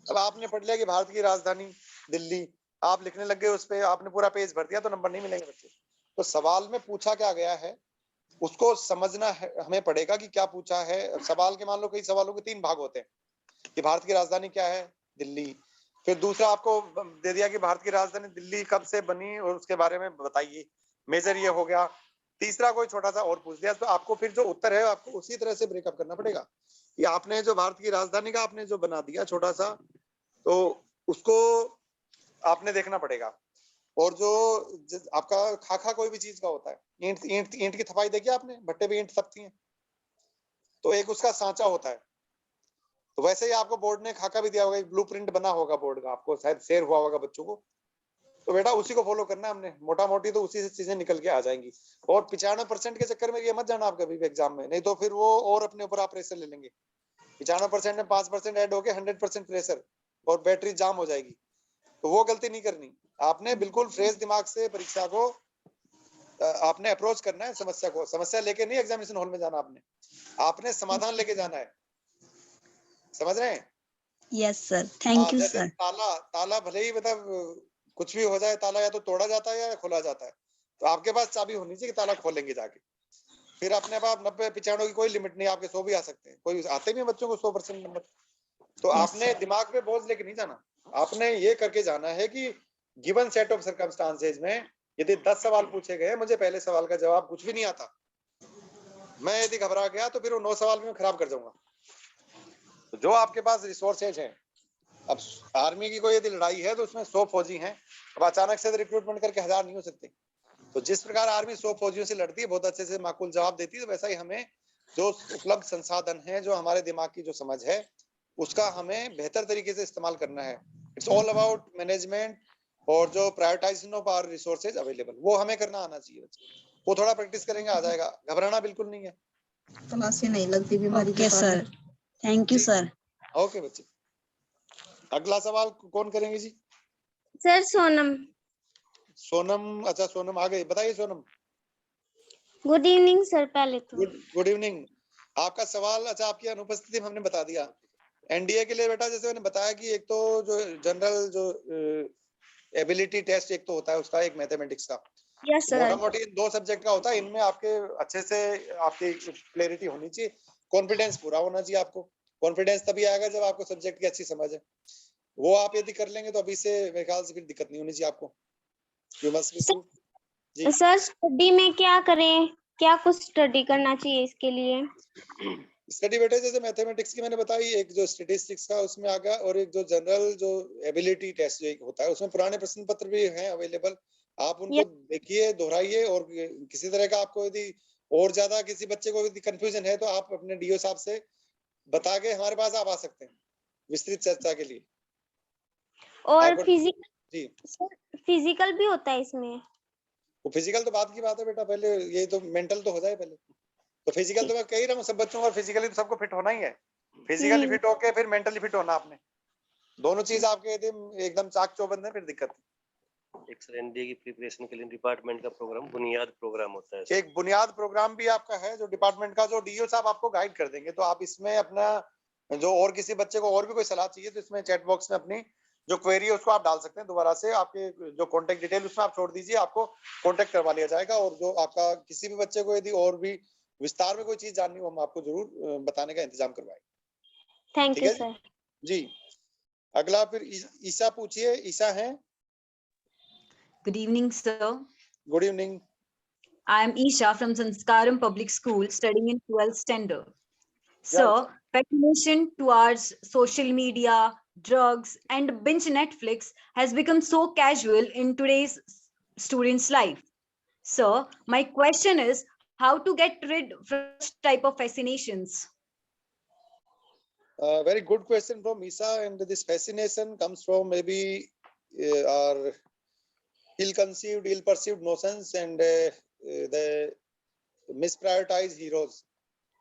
अब आपने पढ़ लिया कि भारत की राजधानी दिल्ली, आप लिखने लग गए उस पे, आपने पूरा पेज भर दिया तो नंबर नहीं मिलेंगे बच्चे। तो सवाल में पूछा क्या गया है उसको समझना है, हमें पड़ेगा कि क्या पूछा है। सवाल के मान लो कई सवालों के 3 भाग होते हैं कि भारत की राजधानी क्या है, दिल्ली। फिर दूसरा आपको दे दिया कि भारत की राजधानी दिल्ली कब से बनी और उसके बारे में बताइए, मेजर ये हो गया। तीसरा कोई छोटा सा और पूछ दिया तो आपको फिर जो उत्तर है आपको उसी तरह से ब्रेकअप करना पड़ेगा कि आपने जो भारत की राजधानी का आपने जो बना दिया छोटा सा, तो उसको आपने देखना पड़ेगा। और जो आपका खाका कोई भी चीज का होता है, ईंट की थपाई देखी आपने, भट्टे पे ईंट थपती है तो एक उसका सांचा होता है। तो वैसे ही आपको बोर्ड ने खाका भी दिया होगा, एक ब्लूप्रिंट बना होगा बोर्ड का, आपको शायद शेयर हुआ होगा बच्चों को। तो बेटा उसी को फॉलो करना है हमने, मोटा मोटी तो उसी से चीजें निकल के आ जाएंगी। और 95% के चक्कर में ये मत जाना आप कभी भी एग्जाम में, नहीं तो फिर वो और अपने ऊपर आप प्रेशर ले लेंगे। 95% में 5% ऐड होके 100% प्रेशर और बैटरी जाम हो जाएगी। तो वो गलती नहीं करनी। आपने बिल्कुल फ्रेश दिमाग से परीक्षा को आपने अप्रोच करना है। समस्या को समस्या लेके नहीं एग्जामिनेशन हॉल में जाना, आपने समाधान लेके जाना है। समझ रहे हैं? यस सर, थैंक यू जैसे सर। ताला भले ही मतलब कुछ भी हो जाए, ताला या तो तोड़ा जाता है या खोला जाता है, तो आपके पास चाबी होनी चाहिए कि ताला खोलेंगे जाके। फिर अपने आप 90-95 की कोई लिमिट नहीं, आपके 100 भी आ सकते हैं, कोई आते भी बच्चों को 100% नंबर। तो आपने दिमाग पे बोझ लेके नहीं जाना, आपने ये करके जाना है कि गिवन सेट ऑफ सर्कमस्टांसेस में यदि 10 सवाल पूछे गए, मुझे पहले सवाल का जवाब कुछ भी नहीं आता, मैं यदि घबरा गया तो फिर वो 9 सवाल में खराब कर जाऊंगा। तो जो आपके पास रिसोर्सेज हैं, अब आर्मी की कोई यदि लड़ाई है तो उसमें 100 फौजी हैं, अब अचानक से रिक्रूटमेंट करके 1000 नहीं हो सकते। तो जिस प्रकार आर्मी 100 फौजियों से लड़ती है, बहुत अच्छे से माकूल जवाब देती है, तो वैसा ही हमें जो उपलब्ध संसाधन है, जो हमारे दिमाग की जो समझ है, उसका हमें बेहतर तरीके से इस्तेमाल करना है। इट्स ऑल अबाउट मैनेजमेंट और जो prioritization of our resources available, वो हमें करना आना चाहिए बच्चे। वो थोड़ा प्रैक्टिस करेंगे आ जाएगा, घबराना बिल्कुल नहीं है। क्लास से नहीं लगती बीमारी। Okay sir, thank you sir. Okay बच्चे, अगला सवाल कौन करेंगे जी? सर सोनम। सोनम, अच्छा सोनम आ गई, बताइए सोनम। Good evening sir. पहले तो गुड इवनिंग। आपका सवाल, अच्छा आपकी अनुपस्थिति में हमने बता दिया। एनडीए के लिए बेटा जैसे मैंने बताया कि एक तो जो जनरल जो एबिलिटी टेस्ट एक तो होता है उसका, एक मैथमेटिक्स का। Yes sir. मोटा मोटी 2 सब्जेक्ट का होता है, इनमें आपके अच्छे से आपकी क्लैरिटी होनी चाहिए, कॉन्फिडेंस पूरा होना चाहिए आपको। कॉन्फिडेंस तभी आएगा जब आपको सब्जेक्ट की अच्छी समझ है। वो आप यदि कर लेंगे तो अभी से मेरे ख्याल से फिर दिक्कत नहीं होनी चाहिए आपको। यू मस्ट बी थ्रू जी। सर स्टडी में क्या करें, क्या कुछ स्टडी करना चाहिए इसके लिए? स्टडी बेटे जैसे मैथमेटिक्स की मैंने बताई, एक जो स्टैटिस्टिक्स का उसमें आ गया, और एक जो जनरल जो एबिलिटी टेस्ट जो होता है उसमें पुराने प्रश्न पत्र भी हैं अवेलेबल, आप उनको देखिए, दोहराइए। और किसी तरह का आपको यदि और ज्यादा किसी बच्चे को यदि कंफ्यूजन है तो आप अपने डीओ साहब से बता के हमारे पास आप आ सकते हैं विस्तृत चर्चा के लिए। और फिजिकल जी, फिजिकल भी होता है इसमें? वो फिजिकल तो बात की बात है बेटा, पहले ये तो मेंटल तो हो जाए पहले। तो फिजिकल तो मैं कह ही रहा हूँ सब बच्चों को, फिजिकली तो सबको फिट होना ही है। फिजिकली फिट होके फिर मेंटली फिट होना, आपने दोनों चीज आपके एकदम चाक चौबंद है, फिर दिक्कत है। एक सर एनडीए की प्रिपरेशन के लिए डिपार्टमेंट का प्रोग्राम, बुनियाद प्रोग्राम होता है। एक बुनियाद प्रोग्राम भी आपका है जो डिपार्टमेंट का, जो डीओ साहब आपको गाइड कर देंगे। तो आप इसमें अपना जो और किसी बच्चे को और भी कोई सलाह चाहिए तो इसमें चैट बॉक्स में अपनी जो क्वेरी है उसको आप डाल सकते हैं। दोबारा से आपके जो कॉन्टेक्ट डिटेल उसमें आप छोड़ दीजिए, आपको कॉन्टेक्ट करवा लिया जाएगा। और जो आपका किसी भी बच्चे को यदि और भी विस्तार में कोई चीज जाननी हो, हम आपको जरूर बताने का इंतजाम करवाएंगे। Thank you sir. जी, अगला फिर ईशा पूछिए। ईशा है। Good evening, sir. Good evening. I am Isha from Sanskaram Public School, studying in 12th standard. Sir, fascination towards social media, drugs, and binge Netflix has become so casual in today's students' life. Sir, my question is how to get rid of this type of fascinations? Very good question from Isa, and this fascination comes from maybe our ill-conceived, ill-perceived notions and the misprioritized heroes.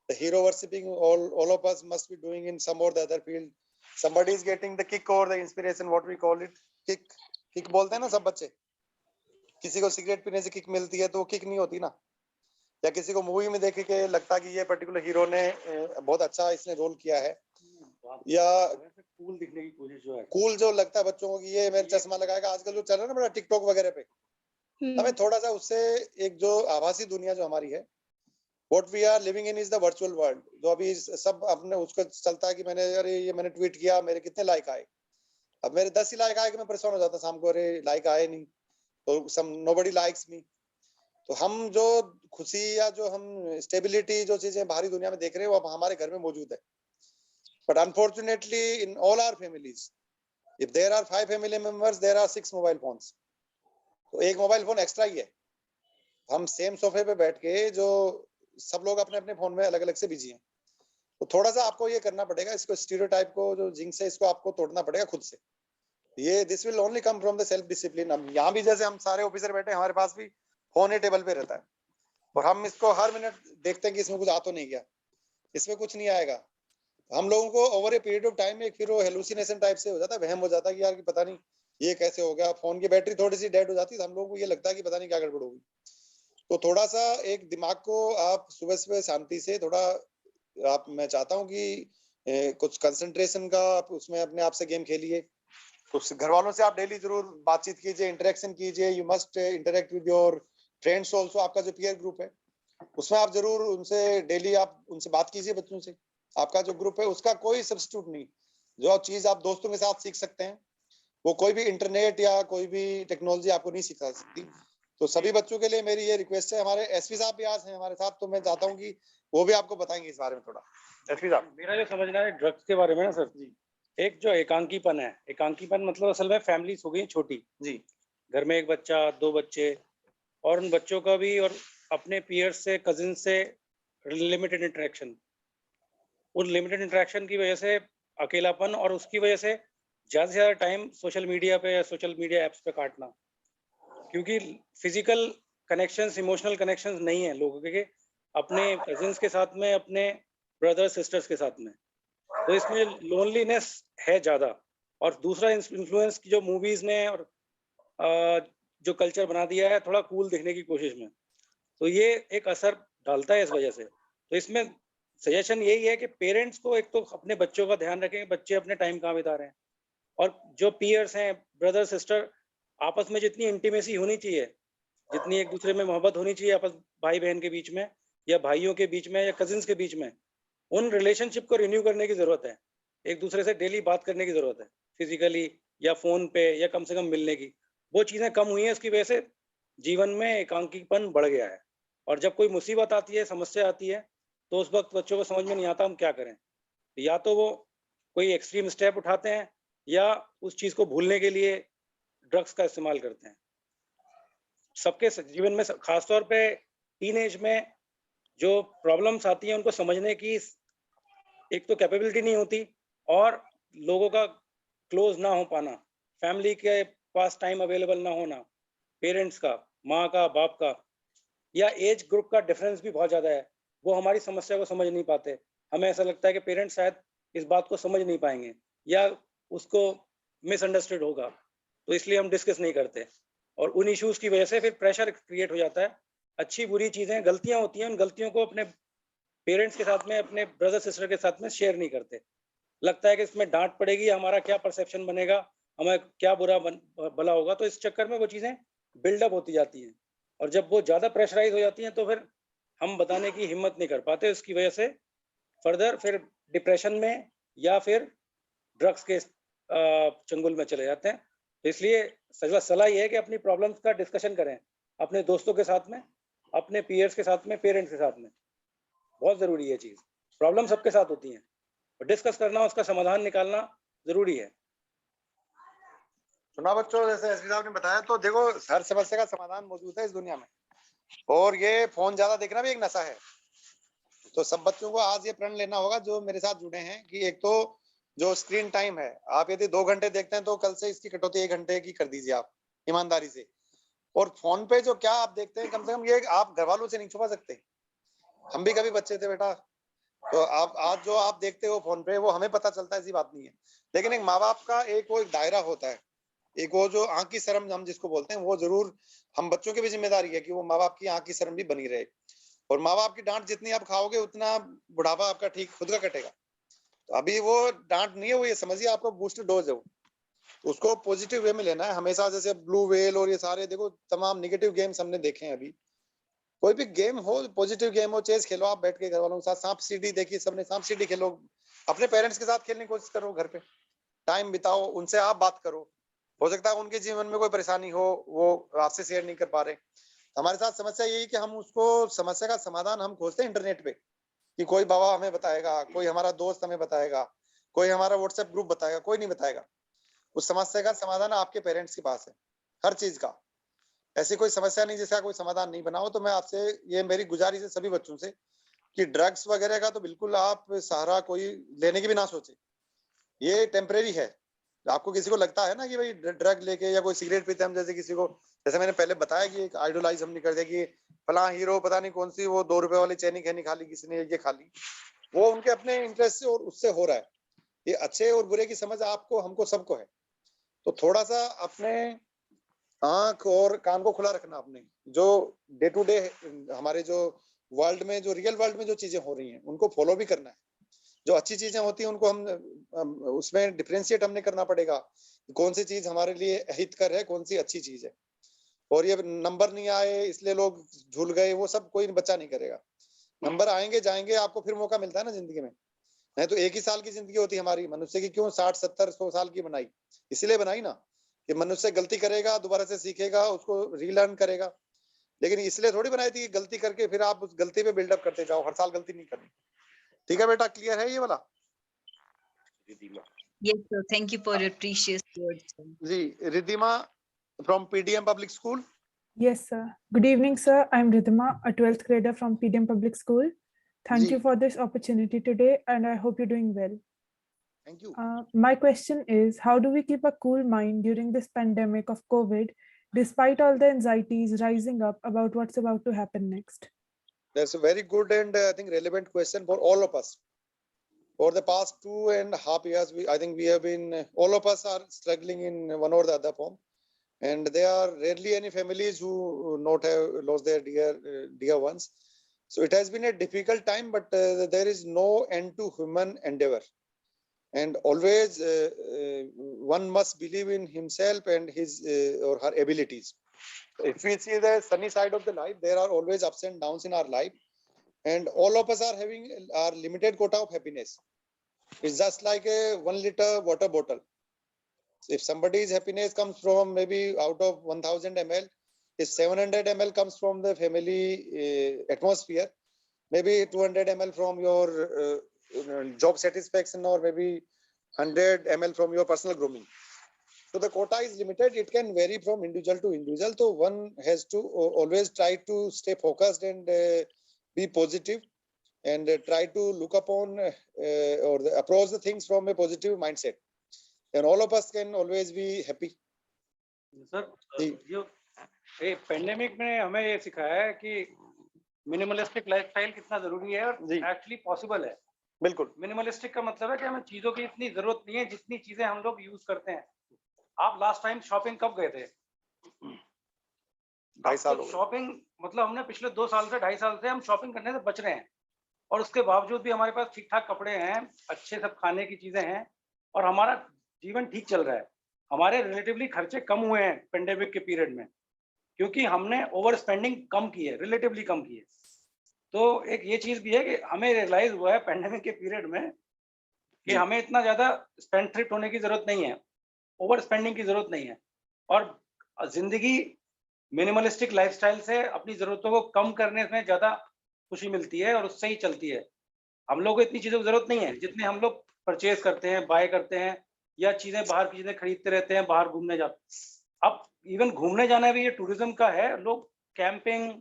The hero worshipping all of us must be doing in some or the other field. Somebody is getting the kick or the inspiration, what we call it, kick बोलते हैं ना सब बच्चे. किसी को cigarette पीने से kick मिलती है तो वो किक नहीं होती ना. या किसी को मूवी में देख के लगता कि ये पर्टिकुलर हीरो ने बहुत अच्छा इसने रोल किया है, या कूल दिखने की कोशिश जो है, कूल जो लगता है बच्चों को कि ये मेरा चश्मा लगाएगा. आजकल जो चल रहा है ना बड़ा टिकटॉक वगैरह पे, हमें थोड़ा सा उससे एक जो आभासी दुनिया जो हमारी है, what we are living in is the virtual world. जो अभी सब अपने उसको चलता है कि मैंने अरे ये मैंने ट्वीट किया, मेरे कितने लाइक आए. अब मेरे 10 ही लाइक आए कि मैं परेशान हो जाता शाम को, अरे लाइक आए नहीं तो some nobody likes me. तो हम जो खुशी या जो हम स्टेबिलिटी जो चीजें बाहरी दुनिया में देख रहे हैं वो अब हमारे घर में मौजूद है. But unfortunately in all our families, if there are 5 family members, there are 6 mobile phones. तो एक मोबाइल फोन एक्स्ट्रा ही है. हम सेम सोफे पे बैठ के जो सब लोग अपने अपने फोन में अलग अलग से बिजी हैं. तो थोड़ा सा आपको ये करना पड़ेगा, इसको स्टीरियोटाइप को जो जिंक्स है इसको आपको तोड़ना पड़ेगा खुद से. ये this will only come from the self discipline. हम यहाँ भी जैसे हम सारे ऑफिसर बैठे हमारे पास भी फोन है टेबल पे रहता है और हम इसको हर मिनट देखते हैं कि इसमें कुछ आ तो नहीं गया. इसमें कुछ नहीं आएगा. हम लोगों को over a period of time एक फिर वो हेलुसिनेशन टाइप से हो जाता है, वहम हो जाता है कि यार कि पता नहीं ये कैसे हो गया. फोन की बैटरी थोड़ी सी डेड हो जाती है, हम लोगों को ये लगता है कि पता नहीं क्या गड़बड़ होगी. तो थोड़ा सा एक दिमाग को आप सुबह सुबह शांति से थोड़ा आप, मैं चाहता हूँ कि कुछ कंसंट्रेशन का उसमें अपने आप से गेम खेलिए. कुछ घर वालों से आप डेली जरूर बातचीत कीजिए, इंटरेक्शन कीजिए. You must interact with your friends also. आपका जो पीयर ग्रुप है उसमें आप जरूर उनसे डेली आप उनसे बात कीजिए. बच्चों से आपका जो ग्रुप है उसका कोई सब्स्टिट्यूट नहीं. जो चीज आप दोस्तों के साथ सीख सकते हैं वो कोई भी इंटरनेट या कोई भी टेक्नोलॉजी आपको नहीं सिखा सकती. तो सभी बच्चों के लिए मेरी ये रिक्वेस्ट है. हमारे एसपी साहब भी आज हैं हमारे साथ, तो मैं चाहता हूँ कि वो भी आपको बताएंगे इस बारे में थोड़ा. एसपी साहब, मेरा जो समझना है ड्रग्स के बारे में ना सर जी, एक जो एकांकीपन है, एकांकीपन मतलब असल में फैमिलीज हो गई छोटी जी, घर में एक बच्चा 2 बच्चे, और उन बच्चों का भी और अपने पीयर्स से कजिन से लिमिटेड इंटरेक्शन. उन लिमिटेड इंटरेक्शन की वजह से अकेलापन, और उसकी वजह से ज़्यादा से ज़्यादा टाइम सोशल मीडिया पे या सोशल मीडिया ऐप्स पे काटना, क्योंकि फिजिकल कनेक्शंस, इमोशनल कनेक्शंस नहीं है लोगों के अपने कजिन्स के साथ में, अपने ब्रदर सिस्टर्स के साथ में. तो इसमें लोनलीनेस है ज़्यादा. और दूसरा इन्फ्लुएंस की जो मूवीज़ ने और जो कल्चर बना दिया है थोड़ा कूल दिखने की कोशिश में, तो ये एक असर डालता है इस वजह से. तो इसमें सजेशन यही है कि पेरेंट्स को एक तो अपने बच्चों का ध्यान रखें, बच्चे अपने टाइम कहाँ बिता रहे हैं, और जो पीयर्स हैं, ब्रदर सिस्टर, आपस में जितनी इंटीमेसी होनी चाहिए, जितनी एक दूसरे में मोहब्बत होनी चाहिए आपस भाई बहन के बीच में या भाइयों के बीच में या कजिन्स के बीच में, उन रिलेशनशिप को रिन्यू करने की जरूरत है. एक दूसरे से डेली बात करने की जरूरत है, फिजिकली या फोन पे, या कम से कम मिलने की. वो चीजें कम हुई हैं, इसकी वजह से जीवन में एकांकीपन बढ़ गया है. और जब कोई मुसीबत आती है, समस्या आती है, तो उस वक्त बच्चों को समझ में नहीं आता हम क्या करें. या तो वो कोई एक्सट्रीम स्टेप उठाते हैं या उस चीज को भूलने के लिए ड्रग्स का इस्तेमाल करते हैं. सबके जीवन में खासतौर पे टीनेज में जो प्रॉब्लम्स आती हैं उनको समझने की एक तो कैपेबिलिटी नहीं होती, और लोगों का क्लोज ना हो पाना, फैमिली के पास टाइम अवेलेबल ना होना, पेरेंट्स का, माँ का, बाप का, या एज ग्रुप का डिफरेंस भी बहुत ज़्यादा है. वो हमारी समस्या को समझ नहीं पाते. हमें ऐसा लगता है कि पेरेंट्स शायद इस बात को समझ नहीं पाएंगे या उसको मिसअंडरस्टूड होगा, तो इसलिए हम डिस्कस नहीं करते. और उन इश्यूज की वजह से फिर प्रेशर क्रिएट हो जाता है. अच्छी बुरी चीज़ें, गलतियाँ होती हैं, उन गलतियों को अपने पेरेंट्स के साथ में, अपने ब्रदर सिस्टर के साथ में शेयर नहीं करते. लगता है कि इसमें डांट पड़ेगी, हमारा क्या परसेप्शन बनेगा, हमें क्या बुरा भला होगा. तो इस चक्कर में वो चीज़ें बिल्डअप होती जाती हैं, और जब वो ज़्यादा प्रेशराइज हो जाती हैं तो फिर हम बताने की हिम्मत नहीं कर पाते. इसकी वजह से फर्दर फिर डिप्रेशन में या फिर ड्रग्स के चंगुल में चले जाते हैं. तो इसलिए सलाह ये है कि अपनी प्रॉब्लम्स का डिस्कशन करें अपने दोस्तों के साथ में, अपने पीयर्स के साथ में, पेरेंट्स के साथ में. बहुत ज़रूरी है चीज़. प्रॉब्लम सबके साथ होती हैं, और डिस्कस करना, उसका समाधान निकालना ज़रूरी है. सुना बच्चों, जैसे एसपी साहब ने बताया, तो देखो हर समस्या का समाधान मौजूद है इस दुनिया में, और ये फोन ज्यादा देखना भी एक नशा है. तो सब बच्चों को आज ये प्रण लेना होगा जो मेरे साथ जुड़े हैं कि एक तो जो स्क्रीन टाइम है, आप यदि 2 घंटे देखते हैं तो कल से इसकी कटौती 1 घंटे की कर दीजिए आप ईमानदारी से। और फोन पे जो क्या आप देखते हैं, कम से कम ये आप घर वालों से नहीं छुपा सकते। हम भी कभी बच्चे थे बेटा, तो आप आज जो आप देखते हो फोन पे वो हमें पता चलता है, ऐसी बात नहीं है। लेकिन एक माँ बाप का एक वो एक दायरा होता है, एक वो जो आंख की शर्म हम जिसको बोलते हैं, वो जरूर हम बच्चों की भी जिम्मेदारी है कि वो माँ बाप की आंख की शर्म भी बनी रहे। और माँ बाप की डांट जितनी आप खाओगे उतना बुढ़ापा आपका ठीक खुद का कटेगा। तो अभी वो डांट नहीं है, वो ये समझिए आपको बूस्टर डोज है वो, उसको पॉजिटिव वे में लेना है हमेशा। जैसे ब्लू व्हेल और ये सारे देखो तमाम नेगेटिव गेम्स हमने देखे हैं। अभी कोई भी गेम हो, पॉजिटिव गेम हो, चेस खेलो आप बैठ के घर वालों के साथ, सांप सीढ़ी देखिए सबने, सांप सीढ़ी खेलो, अपने पेरेंट्स के साथ खेलने की कोशिश करो, घर पे टाइम बिताओ, उनसे आप बात करो। हो सकता है उनके जीवन में कोई परेशानी हो, वो आपसे शेयर नहीं कर पा रहे। हमारे साथ समस्या यही कि हम उसको समस्या का समाधान हम खोजते हैं इंटरनेट पे, कि कोई बाबा हमें बताएगा, कोई हमारा दोस्त हमें बताएगा, कोई हमारा व्हाट्सएप ग्रुप बताएगा, कोई नहीं बताएगा। उस समस्या का समाधान आपके पेरेंट्स के पास है, हर चीज का। ऐसी कोई समस्या नहीं जिसका कोई समाधान नहीं बना हो। तो मैं आपसे ये मेरी गुजारिश है सभी बच्चों से कि ड्रग्स वगैरह का तो बिल्कुल आप सहारा कोई लेने की भी ना सोचे, ये टेम्परेरी है। आपको किसी को लगता है ना कि भाई ड्रग लेके या कोई सिगरेट पीते हम, जैसे किसी को, जैसे मैंने पहले बताया कि एक आइडोलाइज हमने कर दिया कि फला हीरो पता नहीं कौन सी वो 2 रुपए वाली चैनी खैनी खा ली, किसी ने ये खा ली, वो उनके अपने इंटरेस्ट से और उससे हो रहा है। ये अच्छे और बुरे की समझ आपको हमको सबको है। तो थोड़ा सा अपने आंख और कान को खुला रखना, अपने जो डे टू डे हमारे जो वर्ल्ड में, जो रियल वर्ल्ड में जो चीजें हो रही हैं उनको फॉलो भी करना है। जो अच्छी चीजें होती हैं उनको हम उसमें डिफरेंशिएट हमने करना पड़ेगा, कौन सी चीज हमारे लिए हितकर है, कौन सी अच्छी चीज है। और ये नंबर नहीं आए इसलिए लोग झूल गए, वो सब कोई बच्चा नहीं करेगा। नंबर आएंगे जाएंगे, आपको फिर मौका मिलता है ना जिंदगी में। नहीं तो एक ही साल की जिंदगी होती है हमारी, मनुष्य की क्यों 60 70 100 साल की बनाई, इसलिए बनाई ना कि मनुष्य गलती करेगा, दोबारा से सीखेगा, उसको रीलर्न करेगा। लेकिन इसलिए थोड़ी बनाई थी कि गलती करके फिर आप उस गलती पे बिल्डअप करते जाओ, हर साल गलती नहीं करनी। ठीक है बेटा, क्लियर है ये वाला? Yes, sir. Thank you for your precious words. Sir. जी, Riddhima from PDM Public School. Yes, sir. Good evening, sir. I'm Ridhima, a 12th grader from PDM Public School. Thank you for this opportunity today, and I hope you're doing well. Thank you. My question is, how do we keep a cool mind during this pandemic of COVID, despite all the anxieties rising up about what's about to happen next? That's a very good and I think relevant question for all of us. For the past 2.5 years, I think we have been, all of us are struggling in one or the other form. And there are rarely any families who not have lost their dear ones. So it has been a difficult time, but there is no end to human endeavor. And always one must believe in himself and his or her abilities. If we see the sunny side of the life, there are always ups and downs in our life. And all of us are having our limited quota of happiness. It's just like a 1 liter water bottle. If somebody's happiness comes from maybe out of 1000 ml, if 700 ml comes from the family atmosphere, maybe 200 ml from your job satisfaction, or maybe 100 ml from your personal grooming. So the quota is limited. It can vary from individual to individual. So one has to always try to stay focused and be positive, and try to look upon or approach the things from a positive mindset. And all of us can always be happy. Sir, जो ये pandemic में हमें ये सिखाया है कि minimalistic lifestyle कितना जरूरी है और एक्चुअली पॉसिबल है। बिल्कुल। मिनिमलिस्टिक का मतलब है कि हमें चीजों की इतनी जरूरत नहीं है जितनी चीजें हम लोग यूज करते हैं। आप लास्ट टाइम शॉपिंग कब गए थे? 2.5 साल हो गए। शॉपिंग मतलब हमने पिछले 2 साल से 2.5 साल से हम शॉपिंग करने से बच रहे हैं, और उसके बावजूद भी हमारे पास ठीक ठाक कपड़े हैं, अच्छे सब खाने की चीजें हैं, और हमारा जीवन ठीक चल रहा है। हमारे रिलेटिवली खर्चे कम हुए हैं पेंडेमिक के पीरियड में, क्योंकि हमने ओवर स्पेंडिंग कम की है, रिलेटिवली कम की है। तो एक ये चीज भी है कि हमें रियलाइज हुआ है पेंडेमिक के पीरियड में कि हमें इतना ज्यादा स्पेंड थ्रिफ्ट होने की जरूरत नहीं है, ओवर स्पेंडिंग की जरूरत नहीं है, और जिंदगी मिनिमलिस्टिक लाइफस्टाइल से अपनी जरूरतों को कम करने में ज्यादा खुशी मिलती है और उससे ही चलती है। हम लोग को इतनी चीजों की जरूरत नहीं है जितने हम लोग परचेज करते हैं, बाय करते हैं, या चीजें बाहर की चीजें खरीदते रहते हैं, बाहर घूमने जाते। अब इवन घूमने जाना भी ये टूरिज्म का है, लोग कैंपिंग,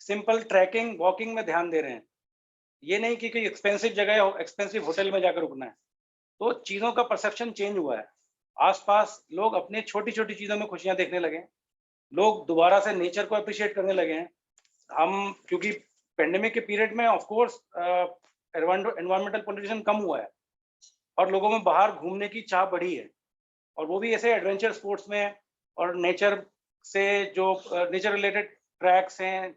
सिंपल ट्रैकिंग, वॉकिंग में ध्यान दे रहे हैं। ये नहीं कि कोई एक्सपेंसिव जगह या एक्सपेंसिव होटल में जाकर रुकना है। तो चीजों का परसेप्शन चेंज हुआ है। आसपास लोग अपने छोटी छोटी चीजों में खुशियां देखने लगे हैं। लोग दोबारा से नेचर को अप्रिशिएट करने लगे हैं। हम क्योंकि पेंडेमिक के पीरियड में ऑफ कोर्स एनवायरमेंटल पोल्यूशन कम हुआ है और लोगों में बाहर घूमने की चाह बढ़ी है, और वो भी ऐसे एडवेंचर स्पोर्ट्स में और नेचर से जो नेचर रिलेटेड ट्रैक्स हैं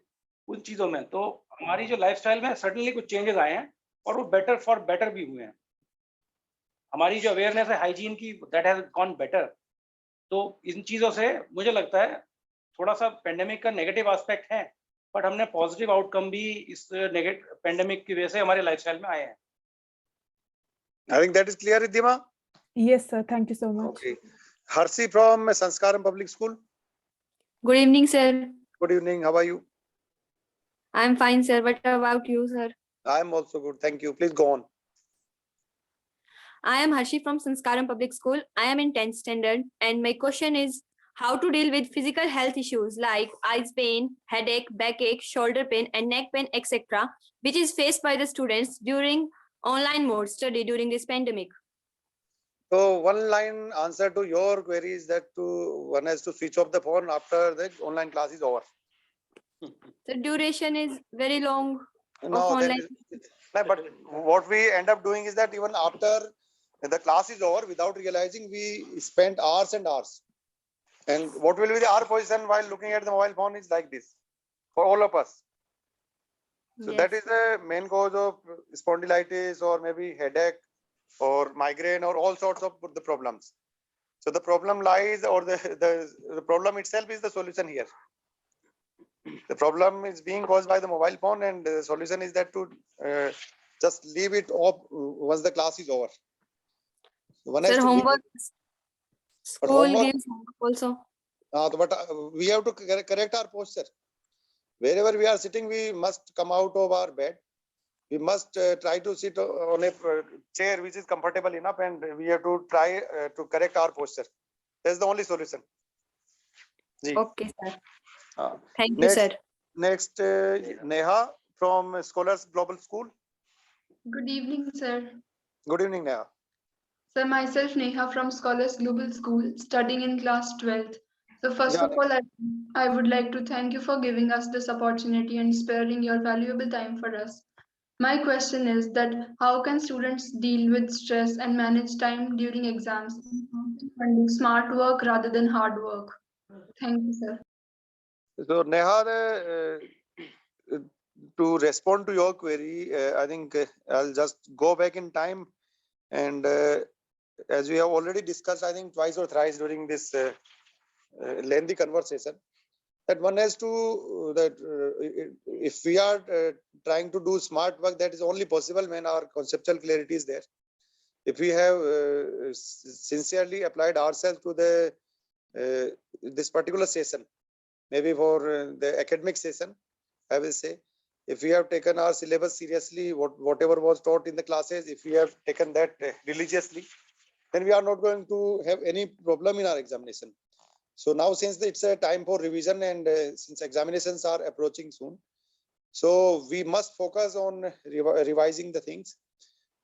उन चीज़ों में। तो हमारी जो लाइफस्टाइल में सडनली कुछ चेंजेस आए हैं और वो बेटर फॉर बेटर भी हुए हैं। हमारी जो अवेयरनेस है हाइजीन की, दैट हैज गॉन बेटर। तो इन चीज़ों से मुझे लगता है थोड़ा सा पेंडेमिक का नेगेटिव एस्पेक्ट है, बट हमने पॉजिटिव आउटकम भी इस नेगेटिव पेंडेमिक की वजह से हमारे लाइफस्टाइल में आए हैं। I think that is clear, Riddhima. Yes, sir. Thank you so much. Okay. Harsi from Sanskaram Public School. Good evening, sir. Good evening. How are you? I'm fine, sir. What about you, sir? I am also good. Thank you. Please go on. I am Harshi from Sanskaram Public School. I am in 10th standard, and my question is how to deal with physical health issues like eyes pain, headache, backache, shoulder pain, and neck pain, etc., which is faced by the students during online mode study during this pandemic. So one line answer to your query is that one has to switch off the phone after the online class is over. The duration is very long. No, of there online. no, but what we end up doing is that even after the class is over, without realizing, we spent hours and hours. And what will be our position while looking at the mobile phone is like this for all of us. So that is the main cause of spondylitis or maybe headache or migraine or all sorts of the problems. So the problem lies, or the problem itself is the solution here. The problem is being caused by the mobile phone, and the solution is that to just leave it off once the class is over. One has Sir, to leave homework. it. But School homework- gives homework also. But we have to correct our posture. Wherever we are sitting, we must come out of our bed. We must try to sit on a chair which is comfortable enough, and we have to try to correct our posture. That's the only solution. Ji. Okay, sir. Uh, Thank you, sir. Next, Neha from Scholars Global School. Good evening, sir. Good evening, Neha. Sir, myself Neha from Scholars Global School, studying in class 12th. So first Yeah, of all, I would like to thank you for giving us this opportunity and sparing your valuable time for us. My question is that how can students deal with stress and manage time during exams and do smart work rather than hard work? Thank you, sir. So Neha, to respond to your query, I think I'll just go back in time, and as we have already discussed, I think twice or thrice during this lengthy conversation, that one has to if we are trying to do smart work, that is only possible when our conceptual clarity is there. If we have sincerely applied ourselves to the this particular session, maybe for the academic session, I will say, if we have taken our syllabus seriously, whatever was taught in the classes, if we have taken that religiously, then we are not going to have any problem in our examination. So now, since it's a time for revision, and since examinations are approaching soon, so we must focus on revising the things,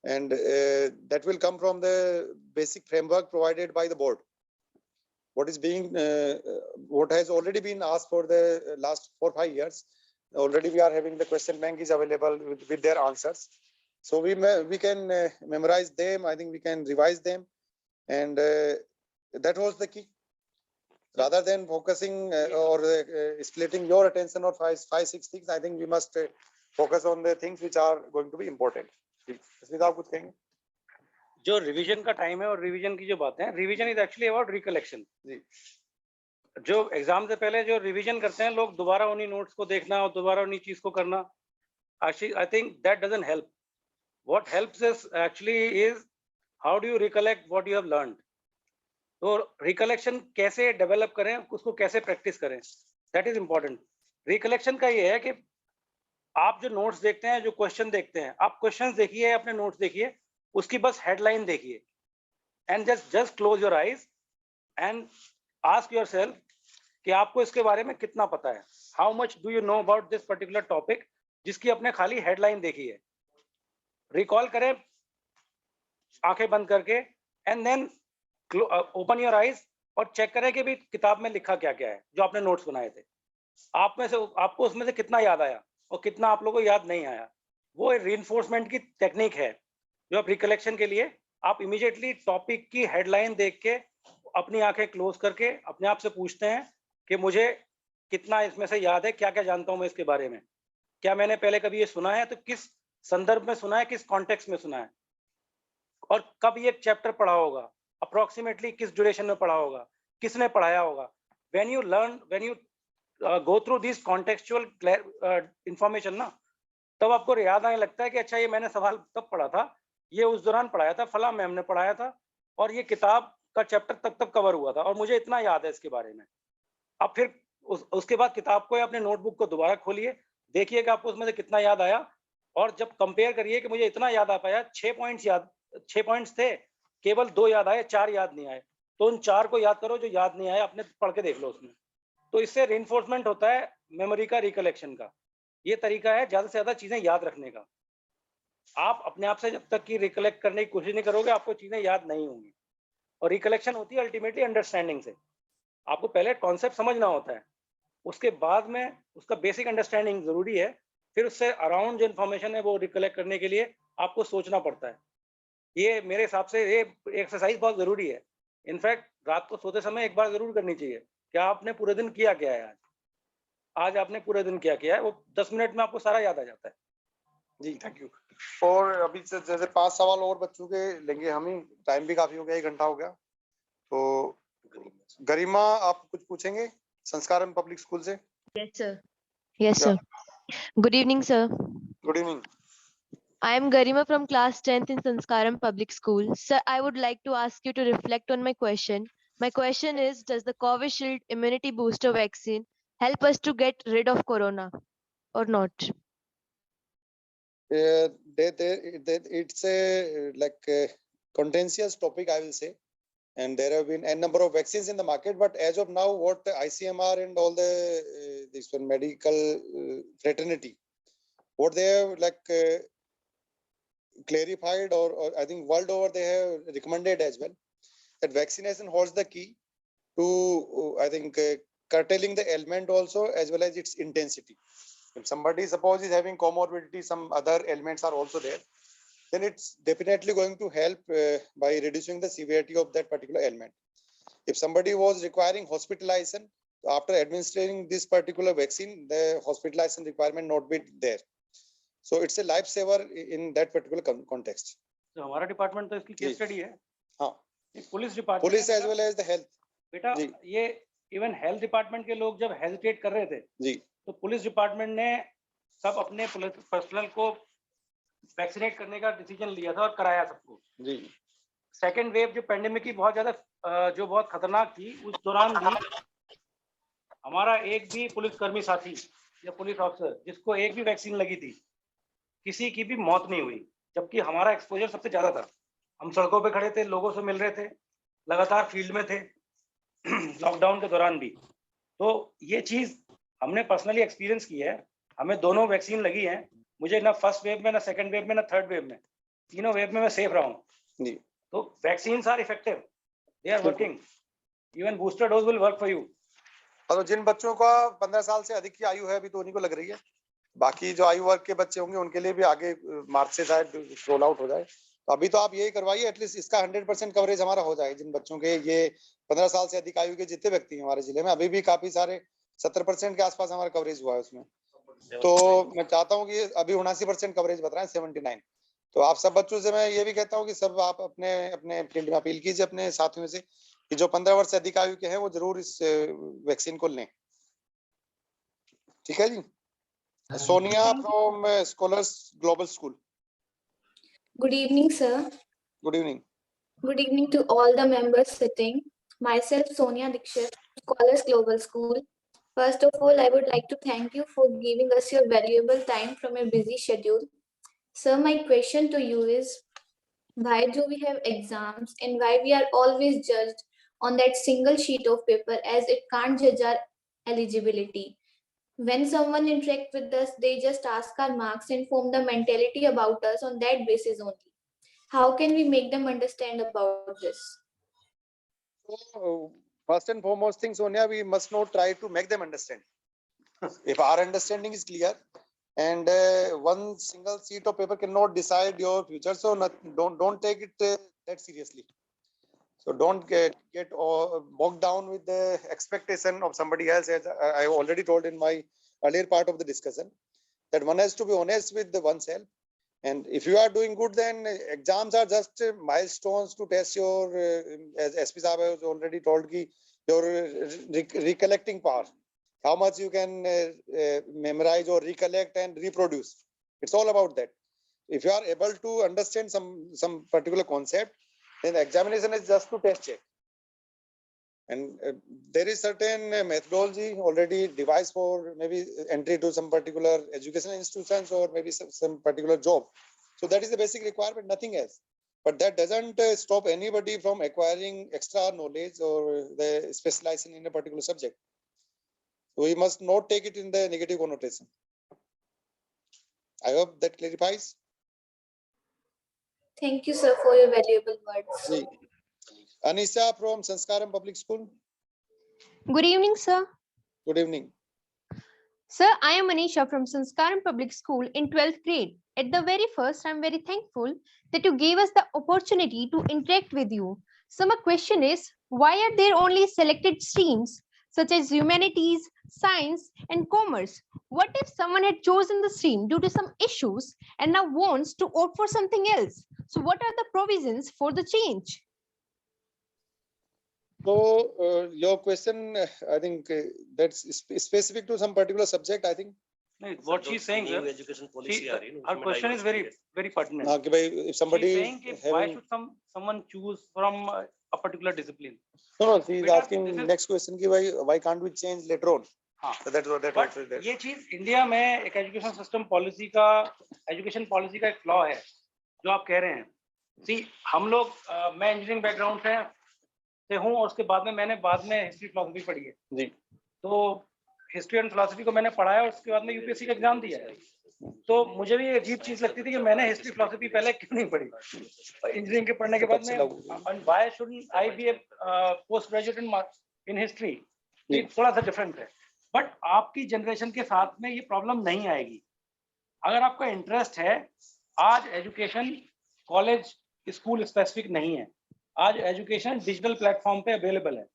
and that will come from the basic framework provided by the board. What is being, what has already been asked for the last 4 or 5 years. Already we are having the question bank is available with their answers. So we can memorize them. I think we can revise them, and that was the key. Rather than focusing or splitting your attention on five, 6 things, I think we must focus on the things which are going to be important. इसमें आप कुछ कहेंगे? जो revision का time है और revision की जो बातें हैं, revision is actually about recollection. जो एग्जाम से पहले जो रिवीजन करते हैं लोग, दोबारा उन्हीं नोट्स को देखना और दोबारा उन्हीं चीज को करना, actually I think that doesn't help. What helps us actually is how do you recollect what you have learned. तो रिकलेक्शन कैसे डेवलप करें, उसको कैसे प्रैक्टिस करें, दैट इज इम्पोर्टेंट। रिकलेक्शन का ये है कि आप जो नोट्स देखते हैं, जो क्वेश्चन देखते हैं, आप क्वेश्चंस देखिए, अपने नोट्स देखिए, उसकी बस हेडलाइन देखिए, and just close your eyes and ask yourself कि आपको इसके बारे में कितना पता है, how much do you know about this particular topic, जिसकी आपने खाली हेडलाइन देखी है। रिकॉल करें आंखें बंद करके, and then open your eyes और चेक करें कि भी किताब में लिखा क्या क्या है, जो आपने नोट्स बनाए थे। आप में से आपको उसमें से कितना याद आया और कितना आप लोगों को याद नहीं आया। वो रीइंफोर्समेंट की टेक्निक है जो आप रिकलेक्शन के लिए आप इमीडिएटली टॉपिक की हेडलाइन देख के अपनी आंखें क्लोज करके अपने आप से पूछते हैं कि मुझे कितना इसमें से याद है, क्या क्या जानता हूं मैं इसके बारे में, क्या मैंने पहले कभी ये सुना है, तो किस संदर्भ में सुना है, किस कॉन्टेक्स्ट में सुना है, और कब ये चैप्टर पढ़ा होगा, अप्रोक्सीमेटली किस ड्यूरेशन में पढ़ा होगा, किसने पढ़ाया होगा। When you go through this contextual information ना, तब आपको याद आने लगता है कि अच्छा ये मैंने सवाल तब पढ़ा था, ये उस दौरान पढ़ाया था, फला मैम ने पढ़ाया था, और ये किताब का चैप्टर तब कवर हुआ था और मुझे इतना याद है इसके बारे में। अब फिर उसके बाद किताब को या अपने नोटबुक को दोबारा खोलिए, देखिए कि आपको उसमें से कितना याद आया, और जब कंपेयर करिए कि मुझे इतना याद आ पाया, 6 पॉइंट्स थे, केवल 2 याद आए, 4 याद नहीं आए, तो उन 4 को याद करो जो याद नहीं आए, अपने पढ़ के देख लो उसमें। तो इससे रेनफोर्समेंट होता है मेमोरी का, रिकलेक्शन का। ये तरीका है ज्यादा से ज्यादा चीजें याद रखने का। आप अपने आप से जब तक कि रिकलेक्ट करने की कोशिश नहीं करोगे, आपको चीजें याद नहीं होंगी। और रिकलेक्शन होती है अल्टीमेटली अंडरस्टैंडिंग से। आपको पहले कॉन्सेप्ट समझना होता है, उसके बाद में उसका बेसिक अंडरस्टैंडिंग जरूरी है, फिर उससे अराउंड जो इन्फॉर्मेशन है वो रिकलेक्ट करने के लिए आपको सोचना पड़ता है। ये मेरे हिसाब से ये एक्सरसाइज बहुत जरूरी है। इनफैक्ट रात को सोते समय एक बार जरूर करनी चाहिए, क्या आपने पूरे दिन किया क्या है, आज आपने पूरे दिन क्या किया है, वो 10 मिनट में आपको सारा याद आ जाता है। जी थैंक यू। और अभी से जैसे 5 सवाल और बच्चों के लेंगे हम ही, टाइम भी काफी हो गया, 1 घंटा हो गया। तो गरिमा आप कुछ पूछेंगे संस्कारम पब्लिक स्कूल से? Yes, sir. Yes, sir. Good evening, sir. Good evening. I am Garima from class 10th in Sanskaram Public School. Sir, I would like to ask you to reflect on my question. My question is, does the Covishield immunity booster vaccine help us to get rid of corona or not? It's a like a contentious topic, I will say, and there have been a number of vaccines in the market, but as of now, what the ICMR and all the this one medical fraternity, what they have like clarified, or I think world over they have recommended as well, that vaccination holds the key to I think curtailing the ailment also, as well as its intensity. If somebody suppose is having comorbidity, some other ailments are also there, then it's definitely going to help by reducing the severity of that particular ailment. If somebody was requiring hospitalization, after administering this particular vaccine, the hospitalization requirement not be there. So it's a lifesaver in that particular context. तो हमारा department तो इसकी case study है। हाँ, police department, police as well as the health। बेटा ये even health department के लोग जब हेजिटेट कर रहे थे जी, तो पुलिस डिपार्टमेंट ने सब अपने पर्सनल को वैक्सीनेट करने का डिसीजन लिया था और कराया सबको जी। सेकेंड वेव जो पेंडेमिक की बहुत ज्यादा जो बहुत खतरनाक थी, उस दौरान भी हमारा एक भी पुलिसकर्मी साथी या पुलिस ऑफिसर जिसको एक भी वैक्सीन लगी थी, किसी की भी मौत नहीं हुई, जबकि हमारा एक्सपोजर सबसे ज्यादा था। हम सड़कों पे खड़े थे, लोगों से मिल रहे थे, लगातार फील्ड में थे लॉकडाउन के दौरान भी। तो ये चीज हमने पर्सनली एक्सपीरियंस की है। हमें दोनों वैक्सीन लगी हैं, मुझे ना फर्स्ट वेव में, ना सेकंड वेव में, ना थर्ड वेव में, तीनों वेव में मैं सेफ रहा हूँ। तो vaccines are effective, they are working, even booster dose will work for you. और जिन बच्चों का 15 साल से अधिक की आयु है अभी तो उन्हीं को लग रही है, बाकी जो आयु वर्ग के बच्चे होंगे उनके लिए भी आगे मार्च से शायद रोल आउट हो जाए। तो अभी तो आप यही करवाइए, एटलीस्ट इसका 100% कवरेज हमारा हो जाए। जिन बच्चों के ये 15 साल से अधिक आयु के जितने व्यक्ति हैं हमारे जिले में, अभी भी काफी सारे 70% के आसपास हमारा कवरेज हुआ है उसमें। तो मैं चाहता हूँ कि अभी 79% कवरेज बता रहे हैं, 79। तो आप सब बच्चों से मैं ये भी कहता हूँ कि सब आप अपने अपने फील्ड में अपील कीजिए अपने साथियों से कि जो 15 वर्ष से अधिक आयु के हैं वो जरूर इस वैक्सीन को लें। ठीक है जी। Sonia from Scholars Global School. Good evening, sir. Good evening. Good evening to all the members sitting. Myself, Sonia Dikshit, Scholars Global School. First of all, I would like to thank you for giving us your valuable time from your busy schedule. Sir, my question to you is, why do we have exams and why we are always judged on that single sheet of paper, as it can't judge our eligibility? When someone interacts with us, they just ask our marks and form the mentality about us on that basis only. How can we make them understand about this? So, first and foremost thing, Sonia, we must not try to make them understand. If our understanding is clear, and one single sheet of paper cannot decide your future, so don't take it that seriously. So don't get bogged down with the expectation of somebody else. As I already told in my earlier part of the discussion, that one has to be honest with oneself. And if you are doing good, then exams are just milestones to test your, as SP Saab has already told, your recollecting power. How much you can memorize or recollect and reproduce. It's all about that. If you are able to understand some particular concept, then the examination is just to test check. And there is certain methodology already devised for maybe entry to some particular educational institutions or maybe some particular job. So that is the basic requirement, nothing else. But that doesn't stop anybody from acquiring extra knowledge or the specializing in a particular subject. We must not take it in the negative connotation. I hope that clarifies. Thank you, sir, for your valuable words. Anisha from Sanskaram Public School. Good evening, sir. Good evening. Sir, I am Anisha from Sanskaram Public School in 12th grade. At the very first, I am very thankful that you gave us the opportunity to interact with you. So my question is, why are there only selected streams such as humanities, science, and commerce? What if someone had chosen the stream due to some issues and now wants to opt for something else? So what are the provisions for the change? So your question, I think that's specific to some particular subject, I think. What she's saying, sir, her question is very pertinent. If somebody She's saying why should someone choose from a particular discipline? No, she is asking next question ki why can't we change later on? So that's what that was there. ये चीज India में एक education system policy का एक flaw है जो आप कह रहे हैं. सी हम लोग मैं इंजीनियरिंग बैकग्राउंड से हूँ और उसके बाद में हिस्ट्री फिलोसफी पढ़ी है जी. तो हिस्ट्री एंड फिलोसफी को मैंने पढ़ा है और उसके बाद में यूपीएससी का एग्जाम दिया है. तो मुझे भी अजीब चीज लगती थी कि मैंने हिस्ट्री फिलोसफी पहले क्यों नहीं पढ़ी. इंजीनियरिंग के पढ़ने के बाद में why shouldn't I be a post graduate in history. थोड़ा सा डिफरेंट है. बट आपकी जनरेशन के साथ में ये प्रॉब्लम नहीं आएगी अगर आपका इंटरेस्ट है. आज एजुकेशन कॉलेज स्कूल स्पेसिफिक नहीं है. आज एजुकेशन डिजिटल प्लेटफॉर्म पे अवेलेबल है.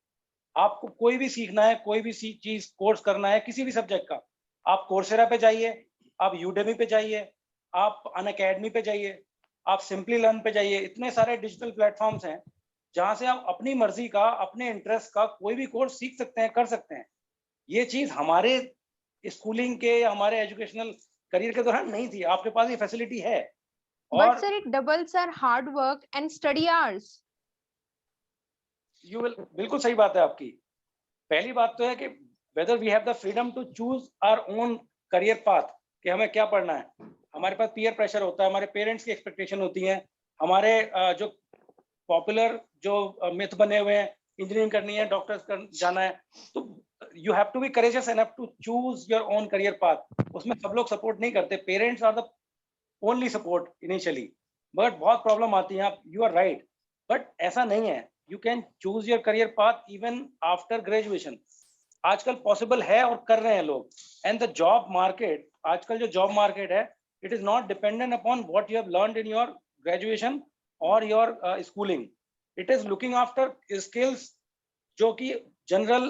आपको कोई भी सीखना है, कोई भी चीज कोर्स करना है किसी भी सब्जेक्ट का, आप कोर्सेरा पे जाइए, आप यूडेमी पे जाइए, आप अनअकैडमी पे जाइए, आप सिंपली लर्न पे जाइए. इतने सारे डिजिटल प्लेटफॉर्म्स हैं जहां से आप अपनी मर्जी का, अपने इंटरेस्ट का कोई भी कोर्स सीख सकते हैं, कर सकते हैं. ये चीज हमारे स्कूलिंग के, हमारे एजुकेशनल करियर के दौरान नहीं थी. आपके पास ये फैसिलिटी है. But sir, it doubles our hard work and study hours. You will, बिल्कुल सही बात है आपकी. पहली बात तो है कि whether we have the freedom to choose our own career path, कि हमें क्या पढ़ना है. हमारे पास peer pressure होता है, हमारे पेरेंट्स की एक्सपेक्टेशन होती है, हमारे जो पॉपुलर जो मिथ बने हुए हैं, इंजीनियरिंग करनी है, डॉक्टर्स जाना है. तो you have to be courageous enough to choose your own career path. उसमें सब लोग सपोर्ट नहीं करते. Parents are the only support initially. But बहुत प्रॉब्लम आती है. आप यू आर राइट, बट ऐसा नहीं है. You can choose your career path even after graduation. आजकल पॉसिबल है और कर रहे हैं लोग. And the job market, आजकल जो job market है, it is not dependent upon what you have learned in your graduation or your schooling. It is looking after skills जो कि general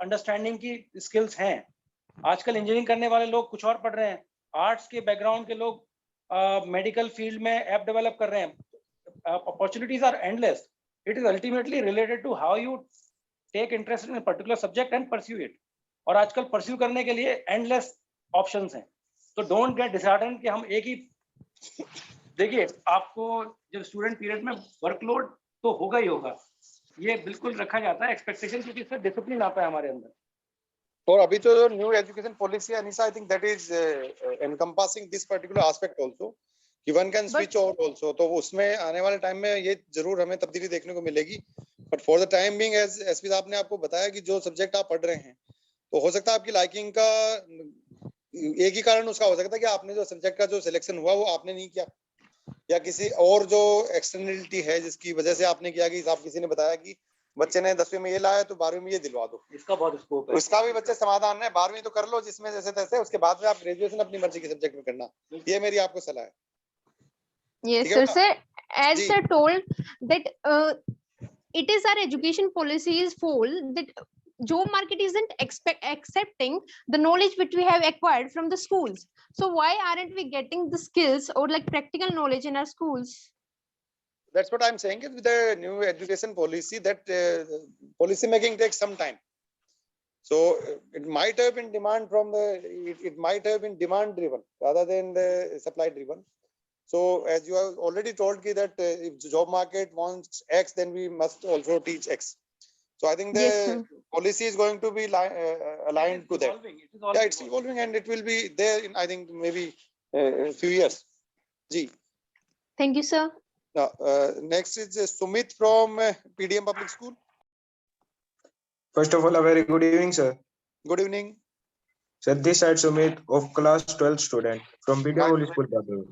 understanding की skills हैं. आजकल इंजीनियरिंग करने वाले लोग कुछ और पढ़ रहे हैं. आर्ट्स के बैकग्राउंड के लोग मेडिकल फील्ड में ऐप डेवलप कर रहे हैं. Opportunities are endless. It is ultimately related to how you take interest in a particular subject and pursue it. और आजकल pursue करने के लिए endless options हैं. तो don't get disheartened कि हम एक ही देखिए. आपको जब स्टूडेंट पीरियड में वर्कलोड तो होगा ही होगा. ये बिल्कुल रखा जाता है एक्सपेक्टेशन, क्योंकि इससे डिसिप्लिन आता है हमारे अंदर. और अभी तो जो न्यू एजुकेशन पॉलिसी है Anisha, I think that is encompassing this particular aspect also कि one can switch out also. तो उसमें आने वाले टाइम में ये जरूर हमें तब्दीली देखने को मिलेगी. But for the time being, as SP साहब ने आपको बताया कि जो सब्जेक्ट आप पढ़ रहे हैं तो हो सकता है आपकी लाइकिंग का एक ही कारण उसका हो सकता है कि आपने जो सब्जेक्ट का जो सिलेक्शन हुआ वो आपने नहीं किया, या किसी और जो एक्सटर्नलिटी है जिसकी वजह से आपने किया, कि आप किसी ने बताया कि बच्चे ने 10वीं में ये लाया तो 12वीं में ये दिलवा दो, इसका बहुत स्कोप है। उसका भी बच्चे समाधान है, 12वीं तो कर लो जिसमें जैसे तैसे, उसके बाद में आप ग्रेजुएशन अपनी मर्जी के सब्जेक्ट में करना, ये मेरी आपको सलाह है। Yes, ठीक है sir. बेटा? Sir, as जी। sir told that it is our education policy's fault that job market isn't accepting the knowledge which we have acquired from the schools. So why aren't we getting the skills or like practical knowledge in our schools? That's what I'm saying. With the new education policy, that policy making takes some time. So it might have been demand from it might have been demand driven rather than the supply driven. So as you have already told me that if the job market wants X, then we must also teach X. So I think the Yes, policy is going to be aligned to that. Yeah, it's evolving and it will be there in, I think, maybe a few years. Ji. Thank you, sir. Now, next is Sumit from PDM Public School. First of all, a very good evening, sir. Good evening. Sir, this side Sumit of class 12 student from PDM Public School.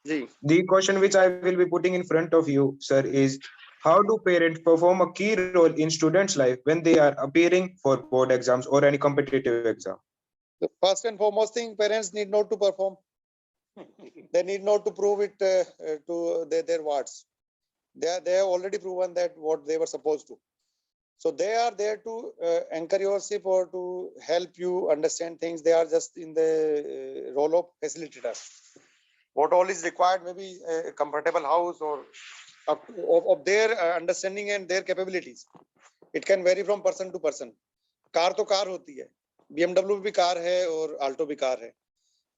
Ji. The question which I will be putting in front of you, sir, is how do parents perform a key role in students' life when they are appearing for board exams or any competitive exam? The first and foremost thing, parents need not to perform. They need not to prove it to their wards. They have already proven that what they were supposed to. So they are there to anchor yourself or to help you understand things. They are just in the role of facilitators. What all is required, maybe a comfortable house or of their understanding and their capabilities. It can vary from person to person. Car तो car होती है, BMW भी car है और Alto भी car है.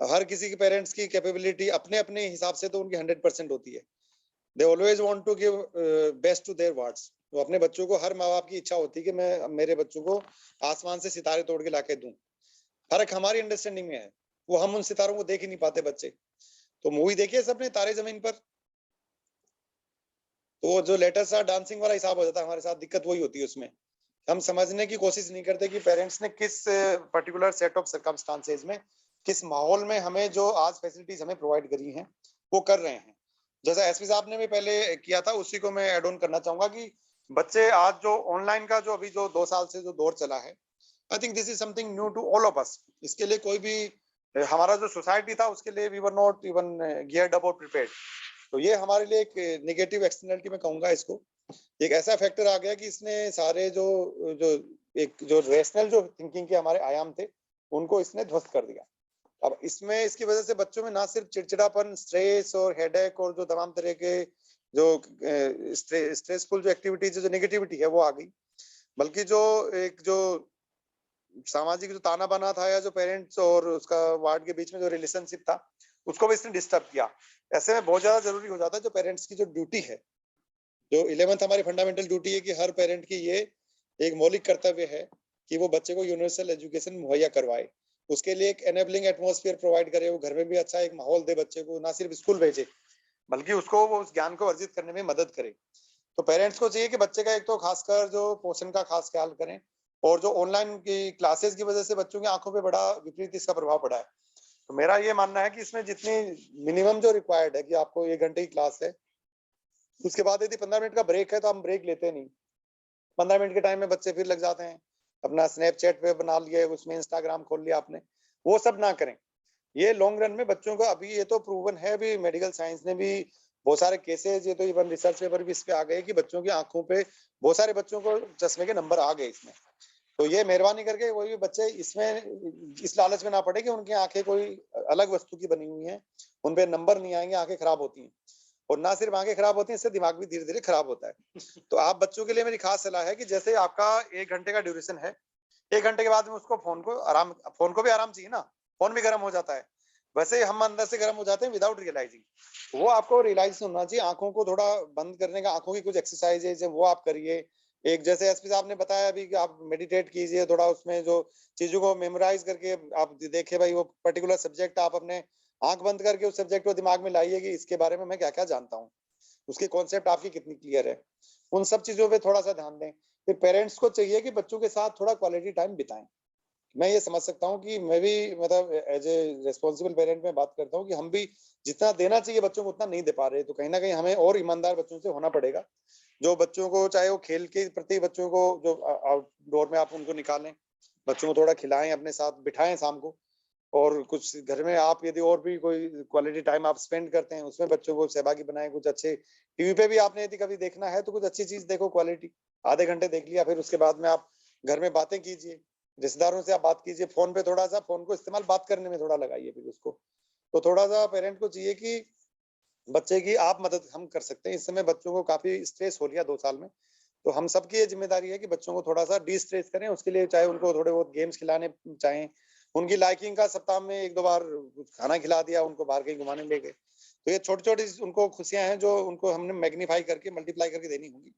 हर किसी के पेरेंट्स की कैपेबिलिटी अपने अपने हिसाब से तो उनकी 100% होती है. They always want to give best to their wards. तो अपने बच्चों को, हर माँ बाप की इच्छा होती है कि मैं मेरे बच्चों को आसमान से सितारे तोड़ के लाके दूं. फर्क हमारी अंडरस्टैंडिंग में है, वो हम उन सितारों को देख ही नहीं पाते बच्चे. तो मूवी देखिए सबने तारे जमीन पर, तो जो लेटेस्ट डांसिंग वाला हिसाब हो जाता है हमारे साथ, दिक्कत वही होती है उसमें. हम समझने की कोशिश नहीं करते कि पेरेंट्स ने किस पर्टिकुलर सेट ऑफ सर्कमस्टांसेस में, किस माहौल में हमें जो आज फैसिलिटीज हमें प्रोवाइड करी हैं वो कर रहे हैं. जैसा एसपी साहब ने भी पहले किया था, उसी को मैं ऐड ऑन करना चाहूंगा कि बच्चे आज जो ऑनलाइन का जो अभी जो 2 साल से जो दौर चला है, I think this is something new to all of us. इसके लिए कोई भी हमारा जो सोसाइटी था उसके लिए we were not even geared up और प्रिपेयर्ड. तो ये हमारे लिए एक नेगेटिव एक्सटर्नलिटी में कहूंगा इसको. एक ऐसा फैक्टर आ गया कि इसने सारे जो रेशनल जो थिंकिंग के हमारे आयाम थे उनको इसने ध्वस्त कर दिया. अब इसमें इसकी वजह से बच्चों में ना सिर्फ चिड़चिड़ापन, स्ट्रेस और हेडेक और जो तमाम तरह के जो स्ट्रेसफुल जो एक्टिविटीज, जो नेगेटिविटी है वो आ गई, बल्कि जो एक जो सामाजिक जो ताना बाना था या जो पेरेंट्स और उसका वार्ड के बीच में जो रिलेशनशिप था उसको भी इसने डिस्टर्ब किया. ऐसे में बहुत ज्यादा जरूरी हो जाता है जो पेरेंट्स की जो ड्यूटी है, जो 11th हमारी फंडामेंटल ड्यूटी है कि हर पेरेंट की ये एक मौलिक कर्तव्य है कि वो बच्चे को यूनिवर्सल एजुकेशन मुहैया करवाए. उसके लिए एक एनेबलिंग एटमॉस्फेयर प्रोवाइड करे, वो घर में भी अच्छा एक माहौल दे बच्चे को, ना सिर्फ स्कूल भेजे बल्कि उसको वो उस ज्ञान को अर्जित करने में मदद करे. तो पेरेंट्स को चाहिए कि बच्चे का एक तो खासकर जो पोषण का खास ख्याल करें, और जो ऑनलाइन की क्लासेस की वजह से बच्चों की आंखों पे बड़ा विपरीत इसका प्रभाव पड़ा है. तो मेरा ये मानना है कि इसमें जितनी मिनिमम जो रिक्वायर्ड है कि आपको 1 घंटे की क्लास है, उसके बाद यदि 15 मिनट का ब्रेक है तो हम ब्रेक लेते नहीं. 15 मिनट के टाइम में बच्चे फिर लग जाते हैं, अपना स्नैपचैट पे बना लिया, उसमें इंस्टाग्राम खोल लिया आपने. वो सब ना करें. ये लॉन्ग रन में बच्चों को, अभी ये तो प्रूवन है, भी मेडिकल साइंस ने भी बहुत सारे केसेस, ये तो इवन रिसर्च पेपर भी इस पे आ गए कि बच्चों की आंखों पे बहुत सारे बच्चों को चश्मे के नंबर आ गए इसमें. तो ये मेहरबानी करके कोई भी बच्चे इसमें इस लालच में ना पड़े कि उनकी आंखें कोई अलग वस्तु की बनी हुई हैं, उन पे नंबर नहीं आएंगे, आंखें खराब होती हैं. और ना सिर्फ आंखें खराब होती हैं, इससे दिमाग भी धीरे धीरे खराब होता है. तो आप बच्चों के लिए मेरी खास सलाह है कि जैसे आपका 1 घंटे का ड्यूरेशन है, 1 घंटे के बाद में उसको फोन को भी आराम चाहिए ना, फोन भी गर्म हो जाता है. वैसे हम अंदर से गर्म हो जाते हैं विदाउट रियलाइजिंग. वो आपको रियलाइज होना चाहिए. आंखों को थोड़ा बंद करने का, आंखों की कुछ एक्सरसाइज है वो आप करिए. एक जैसे एसपी साहब ने बताया अभी कि आप मेडिटेट कीजिए थोड़ा, उसमें जो चीजों को मेमोराइज करके आप देखिए, भाई वो पर्टिकुलर सब्जेक्ट आप अपने आंख बंद करके उस सब्जेक्ट को दिमाग में लाइए कि इसके बारे में मैं क्या क्या जानता हूँ, उसके कॉन्सेप्ट आपकी कितनी क्लियर है. उन सब चीजों पे थोड़ा सा ध्यान दें. फिर पेरेंट्स को चाहिए कि बच्चों के साथ थोड़ा क्वालिटी टाइम बिताएं. मैं ये समझ सकता हूँ कि मैं भी मतलब एज ए रेस्पॉन्सिबल पेरेंट में बात करता हूँ कि हम भी जितना देना चाहिए बच्चों को उतना नहीं दे पा रहे, तो कहीं ना कहीं हमें और ईमानदार बच्चों से होना पड़ेगा। जो बच्चों को, चाहे वो खेल के प्रति बच्चों को जो आउटडोर में आप उनको निकालें, बच्चों को थोड़ा खिलाएं, अपने साथ बिठाएं शाम को, और कुछ घर में आप यदि और भी कोई क्वालिटी टाइम आप स्पेंड करते हैं उसमें बच्चों को सहभागी बनाएं। कुछ अच्छे टीवी पे भी आपने यदि कभी देखना है तो कुछ अच्छी चीज देखो, क्वालिटी आधे घंटे देख लिया, फिर उसके बाद में आप घर में बातें कीजिए, रिश्तेदारों से आप बात कीजिए। फोन पे थोड़ा सा, फोन को इस्तेमाल बात करने में थोड़ा लगाइए फिर उसको। तो थोड़ा सा पेरेंट को चाहिए कि बच्चे की आप मदद हम कर सकते हैं। इस समय बच्चों को काफी स्ट्रेस हो लिया 2 साल में, तो हम सबकी ये जिम्मेदारी है कि बच्चों को थोड़ा सा डी स्ट्रेस करें। उसके लिए चाहे उनको थोड़े बहुत गेम्स खिलाने, चाहे उनकी लाइकिंग का सप्ताह में 1-2 बार खाना खिला दिया, उनको बाहर कहीं घुमाने ले गए, तो ये छोटी छोटी उनको खुशियां हैं जो उनको हमने मैग्नीफाई करके, मल्टीप्लाई करके देनी होगी,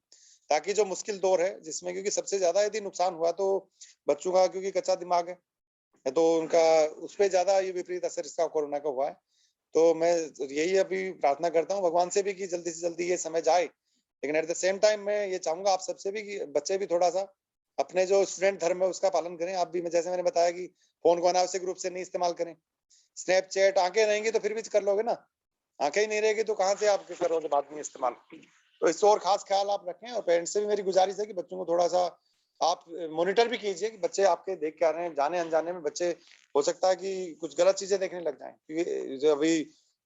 ताकि जो मुश्किल दौर है जिसमें, क्योंकि सबसे ज्यादा यदि नुकसान हुआ तो बच्चों का, क्योंकि कच्चा दिमाग है तो उनका उस पर ज्यादा ये विपरीत असर इसका कोरोना का हुआ है। तो मैं यही अभी प्रार्थना करता हूँ भगवान से भी कि जल्दी से जल्दी ये समय जाए, लेकिन एट द सेम टाइम मैं ये चाहूंगा आप सबसे भी कि बच्चे भी थोड़ा सा अपने जो स्टूडेंट धर्म है उसका पालन करें। आप भी, जैसे मैंने बताया कि फोन को अनावश्यक रूप से नहीं इस्तेमाल करें। स्नैपचैट, आंखें रहेंगी तो फिर भी कर लोगे ना, आंखें ही नहीं रहेगी तो कहाँ से आप करोगे बाद में इस्तेमाल। तो इस और खास ख्याल आप रखें, और पेरेंट्स से भी मेरी गुजारिश है कि बच्चों को थोड़ा सा आप मॉनिटर भी कीजिए कि बच्चे आपके देख के आ रहे हैं। जाने अनजाने में बच्चे, हो सकता है कि कुछ गलत चीजें देखने लग जाएं, क्योंकि जो अभी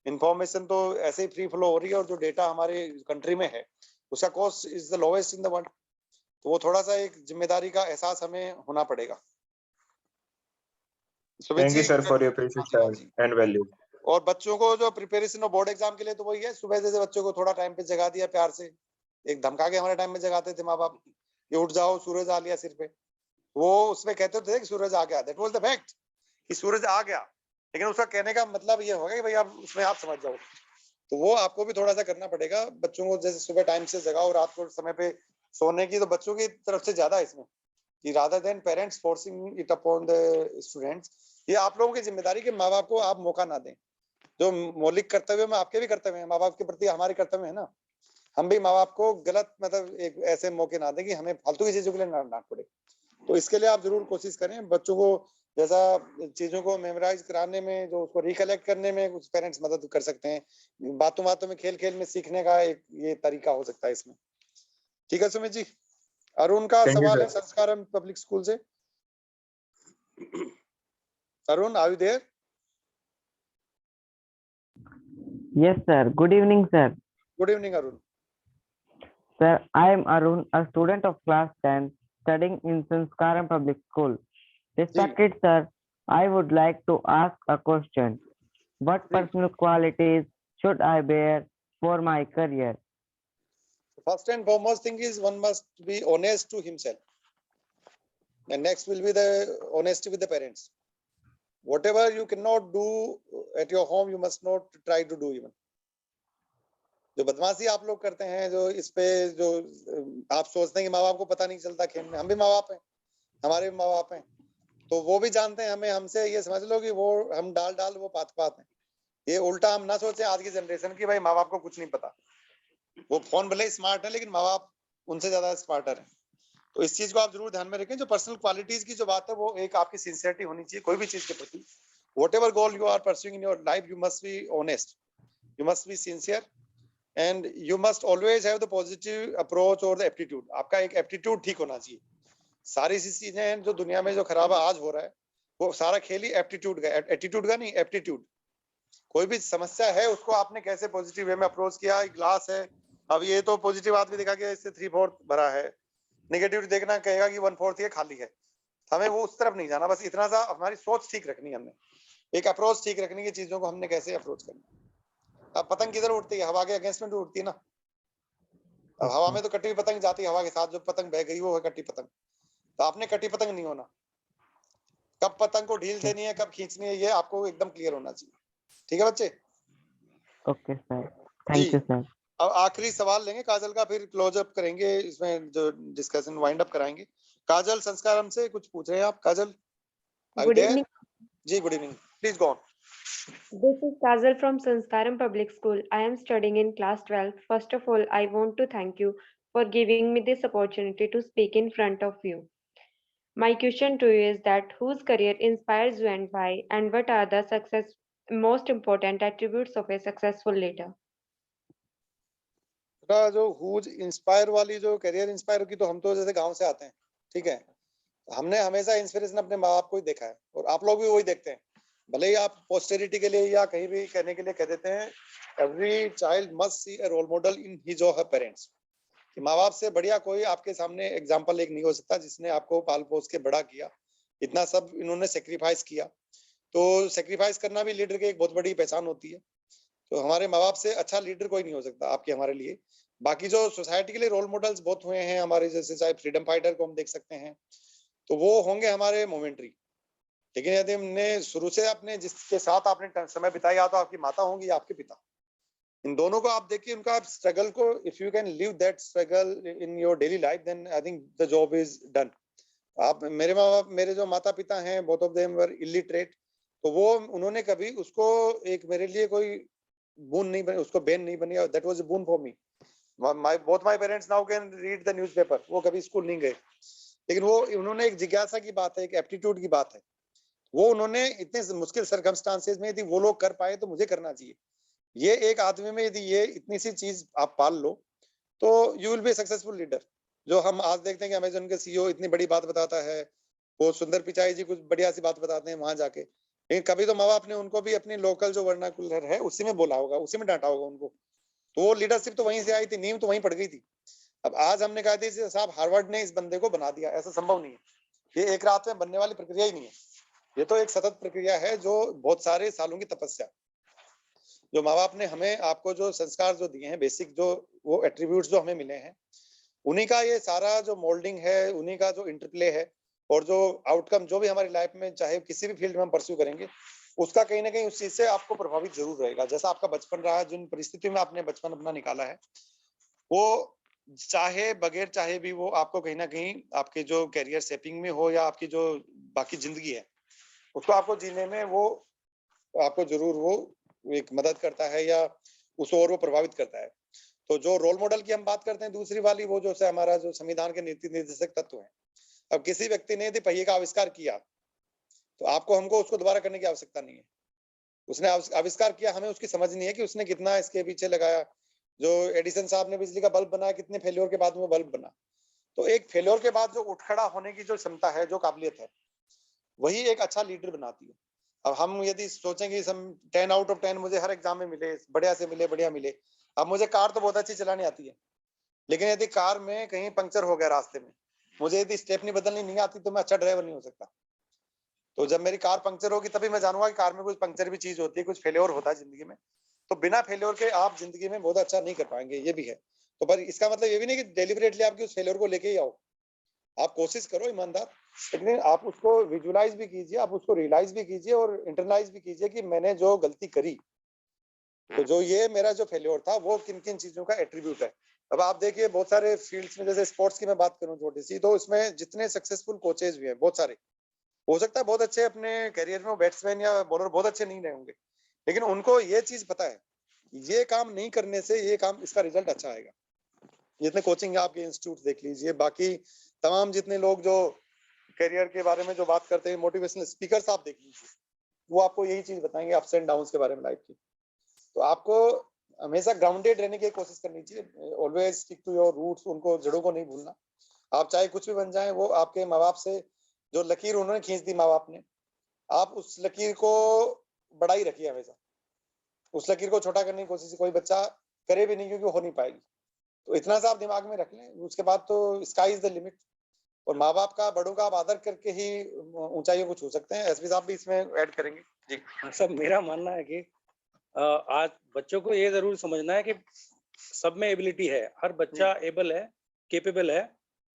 इंफॉर्मेशन तो ऐसे ही फ्री फ्लो हो रही है, और जो डेटा हमारे कंट्री में है उसका cost is the lowest in the world. तो वो थोड़ा सा एक जिम्मेदारी का एहसास हमें होना पड़ेगा। Thank you, sir, for your precious time and value. और बच्चों को जो प्रिपरेशन और बोर्ड एग्जाम के लिए तो वही है, सुबह जैसे बच्चों को थोड़ा टाइम पे जगा दिया प्यार से, एक धमका के हमारे टाइम में जगाते थे माँ बाप, ये उठ जाओ सूरज आ लिया सिर पे, वो उसमें कहते थे कि सूरज आ गया, दैट वाज द फैक्ट कि सूरज आ गया, लेकिन उसका कहने का मतलब ये होगा कि भाई आप उसमें आप समझ जाओ। तो वो आपको भी थोड़ा सा करना पड़ेगा बच्चों को, जैसे सुबह टाइम से जगाओ, रात को समय पे सोने की, तो बच्चों की तरफ से ज्यादा इसमें कि rather than parents forcing it upon the students, ये आप लोगों की जिम्मेदारी कि माँ बाप को आप मौका ना दें। जो मौलिक कर्तव्य में आपके भी कर्तव्य है, माँ बाप के प्रति हमारे कर्तव्य है ना, हम भी माँ बाप को गलत मतलब एक ऐसे मौके ना दें कि हमें फालतू की चीजों के लिए डांट पड़े। तो इसके लिए आप जरूर कोशिश करें बच्चों को, जैसा चीजों को मेमोराइज कराने में, जो उसको रिकलेक्ट करने में कुछ पेरेंट्स मदद कर सकते हैं, बातों बातों में, खेल खेल में सीखने का एक ये तरीका हो सकता है इसमें। ठीक है सुमित जी। अरुण का सवाल है संस्कारम पब्लिक स्कूल से। Arun, are you there? Yes, sir. Good evening, sir. Good evening, Arun. Sir, I am Arun, a student of class 10, studying in Sanskaram Public School. Respected sir, I would like to ask a question. What personal qualities should I bear for my career? First and foremost thing is one must be honest to himself. And next will be the honesty with the parents. Whatever you cannot do at your home, you must not try to do even. जो बदमाशी आप लोग करते हैं, जो इस पे जो आप सोचते हैं कि माँ बाप को पता नहीं चलता खेल में, हम भी माँ बाप हैं, हमारे भी माँ बाप हैं, तो वो भी जानते हैं हमें, हमसे ये समझ लो कि वो हम डाल वो पात हैं। ये उल्टा हम ना सोचे आज की जनरेशन की, भाई माँ बाप को कुछ नहीं पता, वो फोन भले स्मार्ट है लेकिन माँ बाप उनसे ज्यादा स्मार्टर है। तो इस चीज को आप जरूर ध्यान में रखें। जो पर्सनल क्वालिटीज की जो बात है, वो एक आपकी सिंसियरिटी होनी चाहिए कोई भी चीज के प्रति। whatever goal you are pursuing in your life, you must be honest, you must be sincere, and you must always have the positive approach or the aptitude. आपका एक एप्टीट्यूड ठीक होना चाहिए। सारी सी चीजें हैं जो दुनिया में जो खराब आज हो रहा है, वो सारा खेल ही एप्टीट्यूड का, एटीट्यूड का नहीं, एप्टीट्यूड। कोई भी समस्या है उसको आपने कैसे पॉजिटिव वे में अप्रोच किया। ग्लास है, अब ये तो पॉजिटिव आदमी देखा कि इससे 3/4 भरा है, नेगेटिव देखना कहेगा कि 1/4 ये खाली है। हमें वो उस तरफ नहीं जाना, बस इतना सा हमारी सोच ठीक रखनी है, हमने एक अप्रोच ठीक रखनी है, चीजों को हमने कैसे अप्रोच करना। अब पतंग किधर उड़ती है? हवा के अगेंस्ट में उड़ती है ना। अब हवा में तो कटी हुई पतंग जाती है हवा के साथ, जो पतंग बह गई वो है कटी पतंग। तो आपने कटी पतंग नहीं होना, कब पतंग को ढील देनी है, कब खींचनी है, ये आपको एकदम क्लियर होना चाहिए। ठीक है बच्चे? Okay sir, thank you sir. अब आखिरी सवाल लेंगे काजल का, फिर क्लोज अप करेंगे, इसमें जो डिस्कशन वाइंड अप कराएंगे। काजल संस्कारम से कुछ पूछ रहे हैं आप? Kajal, good evening ji, good evening, please go on. This is Kajal from Sanskaram Public School. I am studying in class 12. First of all, I want to thank you for giving me this opportunity to speak in front of you. My question to you is that whose career inspires you and why, and what are the most important attributes of a successful leader? जो whose inspire वाली जो career inspire की, तो हम तो जैसे गांव से आते हैं, ठीक है, हमने हमेशा इंस्पिरेशन अपने माँ बाप को ही देखा है और आप लोग भी वही देखते हैं, भले ही आप पोस्टेरिटी के लिए या कहीं भी कहने के लिए कह देते हैं, every child must see a role model in his or her parents, कि माँ बाप से बढ़िया कोई आपके सामने एग्जाम्पल एक नहीं हो सकता जिसने आपको पाल पोस के बड़ा किया, इतना सब इन्होंने सेक्रीफाइस किया। तो सेक्रीफाइस करना भी लीडर की एक बहुत बड़ी पहचान होती है। तो हमारे माँ बाप से अच्छा लीडर कोई नहीं हो सकता आपके हमारे लिए। बाकी जो सोसाइटी के लिए रोल मॉडल्स बहुत हुए हैं हमारे, जैसे चाहे फ्रीडम फाइटर को हम देख सकते हैं, तो वो होंगे हमारे मोमेंट्री। लेकिन यदि हमने शुरू से अपने जिसके साथ आपने समय बिताया, या तो आपकी माता होंगी या आपके पिता, इन दोनों को आप देखिए, उनका स्ट्रगल को, if you can live that struggle in your daily life, then I think the job is done. आप मेरे माँ बाप, मेरे जो माता पिता हैं, both of them were illiterate, तो वो उन्होंने कभी उसको एक मेरे लिए कोई बून नहीं बनी, उसको बेन नहीं बनी, that was a boon for me. Both my parents now can read the newspaper, वो कभी स्कूल नहीं गए, लेकिन वो उन्होंने एक जिज्ञासा की बात है, एक एप्टीट्यूड की बात है, वो उन्होंने इतने मुश्किल सर्कमस्टांसेस में यदि वो लोग कर पाए तो मुझे करना चाहिए। ये एक आदमी में यदि ये इतनी सी चीज आप पाल लो तो you will be successful leader. जो हम आज देखते हैं कि अमेज़न के सीईओ इतनी बड़ी बात बताता है, वो सुंदर पिचाई जी कुछ बढ़िया सी बात बताते हैं वहां जाके, लेकिन कभी तो माँ बाप ने उनको भी अपनी लोकल जो वर्नाकुलर है उसी में बोला होगा, उसी में डांटा होगा उनको, तो वो लीडरशिप तो वहीं से आई थी, नींव तो वहीं पड़ गई थी। अब आज हमने कहा थी साहब हार्वर्ड ने इस बंदे को बना दिया, ऐसा संभव नहीं है, ये एक रात में बनने वाली प्रक्रिया ही नहीं है, ये तो एक सतत प्रक्रिया है, जो बहुत सारे सालों की तपस्या। जो माँ बाप ने हमें आपको जो संस्कार जो दिए हैं, बेसिक जो वो एट्रीब्यूट्स जो हमें मिले हैं, उन्हीं का ये सारा जो मोल्डिंग है, उन्हीं का जो इंटरप्ले है, और जो आउटकम जो भी हमारी लाइफ में चाहे किसी भी फील्ड में हम परस्यू करेंगे, उसका कहीं ना कहीं उस चीज से आपको प्रभावित जरूर रहेगा। जैसा आपका बचपन रहा है, जिन परिस्थितियों में आपने बचपन अपना निकाला है, वो चाहे बगैर चाहे भी वो आपको कहीं ना कहीं आपके जो कैरियर शेपिंग में हो या आपकी जो बाकी जिंदगी है उसको आपको जीने में वो आपको जरूर वो एक मदद करता है या उसको और वो प्रभावित करता है। तो जो रोल मॉडल की हम बात करते हैं, दूसरी वाली वो जो से हमारा जो संविधान के नीति निर्देशक तत्व है। अब किसी व्यक्ति ने यदि पहिए का आविष्कार किया तो आपको हमको उसको दोबारा करने की आवश्यकता नहीं है, उसने आविष्कार किया, हमें उसकी समझ नहीं है कि उसने कितना इसके पीछे लगाया। जो एडिसन साहब ने बिजली का बल्ब बनाया, कितने फेल्योर के बाद वो बल्ब बना। तो एक फेल्योर के बाद जो उठ खड़ा होने की जो क्षमता है, जो काबिलियत है, वही एक अच्छा लीडर बनाती है। अब हम यदि सोचेंगे 10 आउट ऑफ 10 मुझे हर एग्जाम में मिले, बढ़िया से मिले, बढ़िया मिले। अब मुझे कार तो बहुत अच्छी चलानी आती है, लेकिन यदि कार में कहीं पंक्चर हो गया रास्ते में, मुझे यदि स्टेपनी बदलनी नहीं आती तो मैं अच्छा ड्राइवर नहीं हो सकता। तो जब मेरी कार पंक्चर होगी तभी मैं जानूंगा कि कार में कुछ पंक्चर भी चीज होती है, कुछ फेल्योर होता है जिंदगी में। तो बिना फेल्योर के आप जिंदगी में बहुत अच्छा नहीं कर पाएंगे, ये भी है। तो पर इसका मतलब ये भी नहीं कि डेलिबरेटली आपकी उस फेल्योर को लेके ही आओ, आप कोशिश करो ईमानदार, लेकिन आप उसको विजुअलाइज भी कीजिए, आप उसको रियलाइज भी कीजिए और इंटरनलाइज भी कीजिए कि मैंने जो गलती करी, तो जो ये मेरा जो फेल्योर था वो किन किन चीजों का एट्रीब्यूट है। अब आप देखिए बहुत सारे फील्ड्स में, जैसे स्पोर्ट्स की मैं बात करूं छोटी सी, तो इसमें जितने सक्सेसफुल कोचेज भी हैं बहुत सारे, हो सकता है बहुत अच्छे अपने करियर में बैट्समैन या बॉलर बहुत अच्छे नहीं रहे होंगे, लेकिन उनको ये चीज पता है ये काम नहीं करने से ये काम इसका रिजल्ट अच्छा आएगा। जितने कोचिंग आपके इंस्टीट्यूट देख लीजिए, बाकी तमाम जितने लोग जो करियर के बारे में जो बात करते हैं, मोटिवेशनल स्पीकर्स आप देख लीजिए, वो आपको यही चीज बताएंगे अप्स एंड डाउन्स के बारे में लाइफ की। तो आपको हमेशा ग्राउंडेड रहने की कोशिश करनी चाहिए, always stick to your roots, उनको जड़ों को नहीं भूलना। आप चाहे कुछ भी बन जाए, वो आपके माँ बाप से जो लकीर उन्होंने खींच दी माँ बाप ने, आप उस लकीर को बड़ा ही रखिए हमेशा, उस लकीर को छोटा करने की कोशिश कोई बच्चा करे भी नहीं, क्योंकि हो नहीं पाएगी। तो इतना सा आप दिमाग में रख लें, उसके बाद तो स्काई इज द लिमिट। और माँ बाप का, बड़ों का आप आदर करके ही ऊंचाइयों को छू सकते हैं। एसपी साहब भी इसमें ऐड करेंगे जी। सब मेरा मानना है कि आज बच्चों को ये जरूर समझना है कि सब में एबिलिटी है, हर बच्चा एबल है, केपेबल है,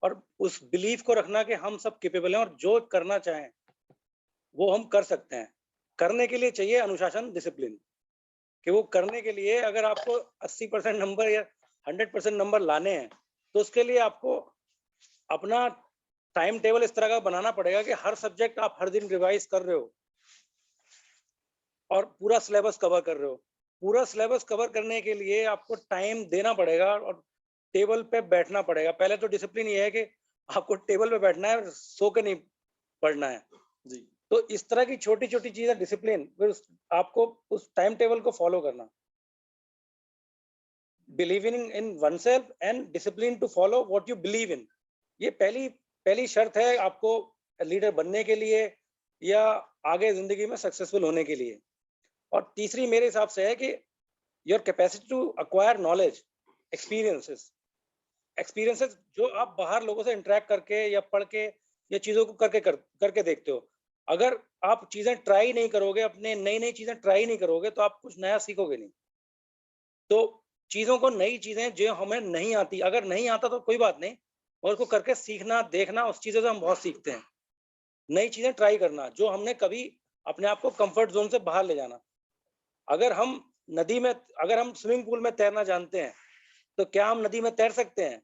और उस बिलीफ को रखना कि हम सब केपेबल हैं और जो करना चाहें वो हम कर सकते हैं। करने के लिए चाहिए अनुशासन, डिसिप्लिन, कि वो करने के लिए अगर आपको 80% नंबर या 100% नंबर लाने हैं तो उसके लिए आपको अपना टाइम टेबल इस तरह का बनाना पड़ेगा कि हर सब्जेक्ट आप हर दिन रिवाइज कर रहे हो और पूरा सिलेबस कवर कर रहे हो। पूरा सिलेबस कवर करने के लिए आपको टाइम देना पड़ेगा और टेबल पे बैठना पड़ेगा। पहले तो डिसिप्लिन ये है कि आपको टेबल पे बैठना है, सो के नहीं पढ़ना है जी। तो इस तरह की छोटी छोटी चीजें, डिसिप्लिन, फिर आपको उस टाइम टेबल को फॉलो करना, believing in oneself and discipline to follow what you believe in, ये पहली शर्त है आपको लीडर बनने के लिए या आगे जिंदगी में सक्सेसफुल होने के लिए। और तीसरी मेरे हिसाब से है कि your capacity to acquire knowledge, experiences जो आप बाहर लोगों से इंटरेक्ट करके या पढ़ के या चीजों को करके देखते हो। अगर आप चीजें ट्राई नहीं करोगे, अपने नई चीजें ट्राई नहीं करोगे, तो आप कुछ नया सीखोगे नहीं। तो चीजों को, नई चीजें जो हमें नहीं आती, अगर नहीं आता तो कोई बात नहीं, और उसको करके सीखना, देखना, उस चीजों से हम बहुत सीखते हैं। नई चीजें ट्राई करना, जो हमने कभी अपने आप को कंफर्ट जोन से बाहर ले जाना। अगर हम स्विमिंग पूल में तैरना जानते हैं, तो क्या हम नदी में तैर सकते हैं?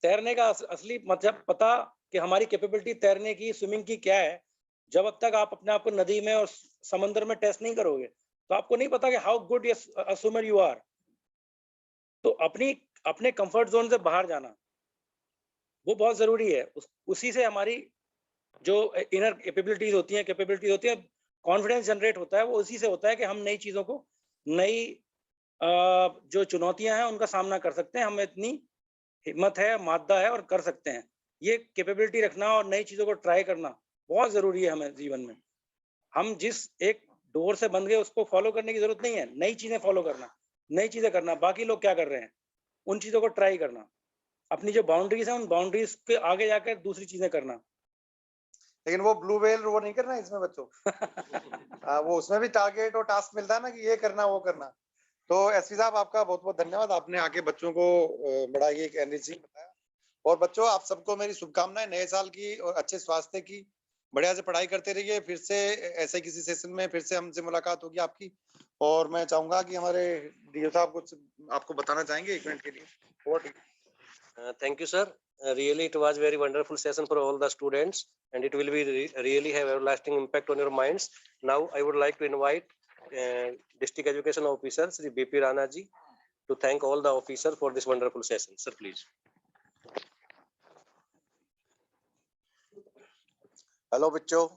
तैरने का असली मतलब पता कि हमारी कैपेबिलिटी तैरने की, स्विमिंग की क्या है, जब तक आप अपने आप को नदी में और समंदर में टेस्ट नहीं करोगे, तो आपको नहीं पता कि how good a swimmer you are. तो अपने कंफर्ट जोन से बाहर जाना वो बहुत जरूरी है। उसी से हमारी जो इनर कैपेबिलिटीज होती हैं, कॉन्फिडेंस जनरेट होता है, वो उसी से होता है कि हम नई चीजों को, नई जो चुनौतियां हैं उनका सामना कर सकते हैं, हमें इतनी हिम्मत है, मादा है और कर सकते हैं। ये कैपेबिलिटी रखना और नई चीजों को ट्राई करना बहुत जरूरी है हमें जीवन में। हम जिस एक डोर से बंध गए उसको फॉलो करने की जरूरत नहीं है, नई चीजें फॉलो करना, नई चीजें करना, बाकी लोग क्या कर रहे हैं उन चीजों को ट्राई करना, अपनी जो बाउंड्रीज है उन बाउंड्रीज के आगे जाकर दूसरी चीजें करना। लेकिन वो ब्लू व्हेल वो नहीं करना इसमें बच्चों। वो उसमें भी टारगेट और टास्क मिलता है ना कि ये करना वो करना। तो एसपी साहब आपका बहुत बहुत धन्यवाद, आपने आके बच्चों को बड़ा ये एनर्जी बताया। और बच्चों आप सबको मेरी शुभकामनाएं नए साल की और अच्छे स्वास्थ्य की। बढ़िया से पढ़ाई करते रहिए, फिर से ऐसे किसी सेशन में फिर से हमसे मुलाकात होगी आपकी। और मैं चाहूंगा कि हमारे डीओ साहब कुछ आपको बताना चाहेंगे 1 मिनट के लिए। Thank you, sir. Really, it was very wonderful session for all the students, and it will be really have everlasting impact on your minds. Now, I would like to invite District Education Officer Sri BP Rana ji to thank all the officers for this wonderful session. Sir, please. Hello बच्चों,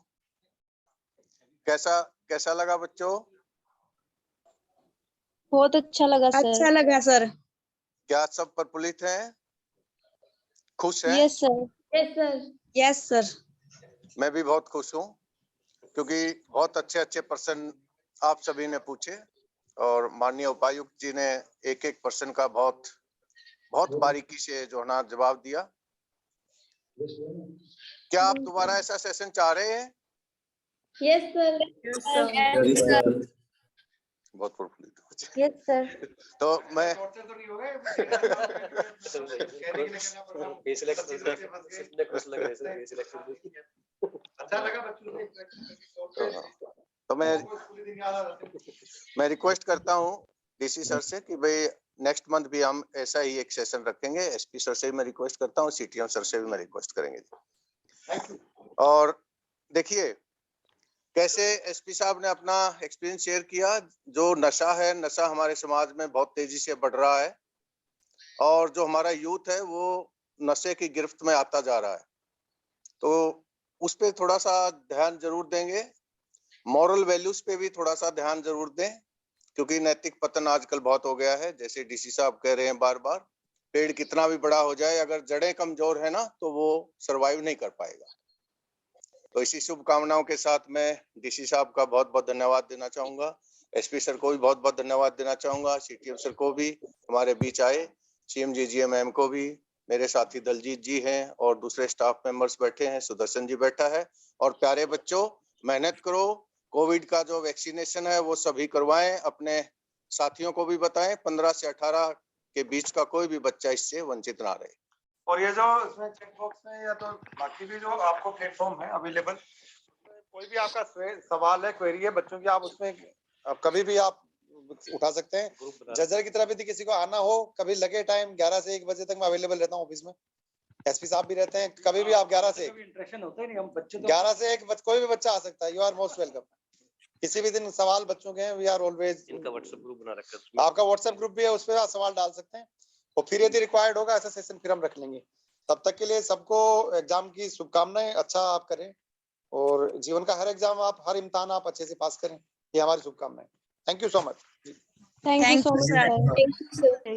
कैसा लगा बच्चों? बहुत अच्छा लगा sir. अच्छा लगा sir. क्या सब प्रफुल्लित हैं, खुश हैं? Yes sir. Yes sir. Yes sir. मैं भी बहुत खुश हूँ क्योंकि बहुत अच्छे प्रश्न आप सभी ने पूछे और माननीय उपायुक्त जी ने एक प्रश्न का बहुत बारीकी से जो है ना जवाब दिया। क्या आप दोबारा ऐसा सेशन चाह रहे हैं? Yes sir. बहुत प्रफुल्लित। Yes sir. तो मैं तो मैं रिक्वेस्ट करता हूँ डीसी सर से कि भाई नेक्स्ट मंथ भी हम ऐसा ही एक सेशन रखेंगे। एसपी सर से भी मैं रिक्वेस्ट करता हूँ, सीटीएम सर से भी मैं रिक्वेस्ट करेंगे। और देखिए कैसे एसपी साहब ने अपना एक्सपीरियंस शेयर किया। जो नशा हमारे समाज में बहुत तेजी से बढ़ रहा है और जो हमारा यूथ है वो नशे की गिरफ्त में आता जा रहा है, तो उस पे थोड़ा सा ध्यान जरूर देंगे। मॉरल वैल्यूज पे भी थोड़ा सा ध्यान जरूर दें क्योंकि नैतिक पतन आजकल बहुत हो गया है। जैसे डीसी साहब कह रहे हैं बार बार, पेड़ कितना भी बड़ा हो जाए अगर जड़ें कमजोर है ना तो वो सरवाइव नहीं कर पाएगा। तो इसी शुभकामनाओं के साथ मैं डीसी साहब का बहुत बहुत धन्यवाद देना चाहूंगा। एसपी सर को भी बहुत बहुत धन्यवाद देना चाहूंगा, सीटीएम सर को भी हमारे बीच आए, सीएमजी जीएमएम को भी, मेरे साथी दलजीत जी हैं और दूसरे स्टाफ मेंबर्स बैठे हैं, सुदर्शन जी बैठा है। और प्यारे बच्चों मेहनत करो, कोविड का जो वैक्सीनेशन है वो सभी करवाएं, अपने साथियों को भी बताएं, 15 से 18 के बीच का कोई भी बच्चा इससे वंचित ना रहे। और ये जो इसमें चेक बॉक्स में या तो बाकी भी जो आपको प्लेटफॉर्म है अवेलेबल, कोई भी आपका सवाल है, क्वेरी है बच्चों की, आप उसमें कभी भी आप उठा सकते हैं। जजर की तरफ यदि किसी को आना हो, कभी लगे टाइम 11 से 1 बजे तक मैं अवेलेबल रहता हूँ ऑफिस में। एसपी साहब भी रहते हैं, कभी भी आप 11 से 1 इंटरेक्शन होता है नहीं, हम बच्चे 11 से 1 कोई भी बच्चा आ सकता है। You are most welcome. किसी भी दिन सवाल बच्चों के हैं, वी आर ऑलवेज। इनका व्हाट्सएप ग्रुप बना रखा है, आपका व्हाट्सएप ग्रुप भी है, उस पर आप सवाल डाल सकते हैं। और फिर यदि रिक्वायर्ड होगा ऐसा सेशन फिर हम रख लेंगे। तब तक के लिए सबको एग्जाम की शुभकामनाएं। अच्छा आप करें, और जीवन का हर एग्जाम आप, हर इम्तिहान आप अच्छे से पास करें, ये हमारी शुभकामनाएं। Thank you so much. Thank you so much, sir. Thank you, sir.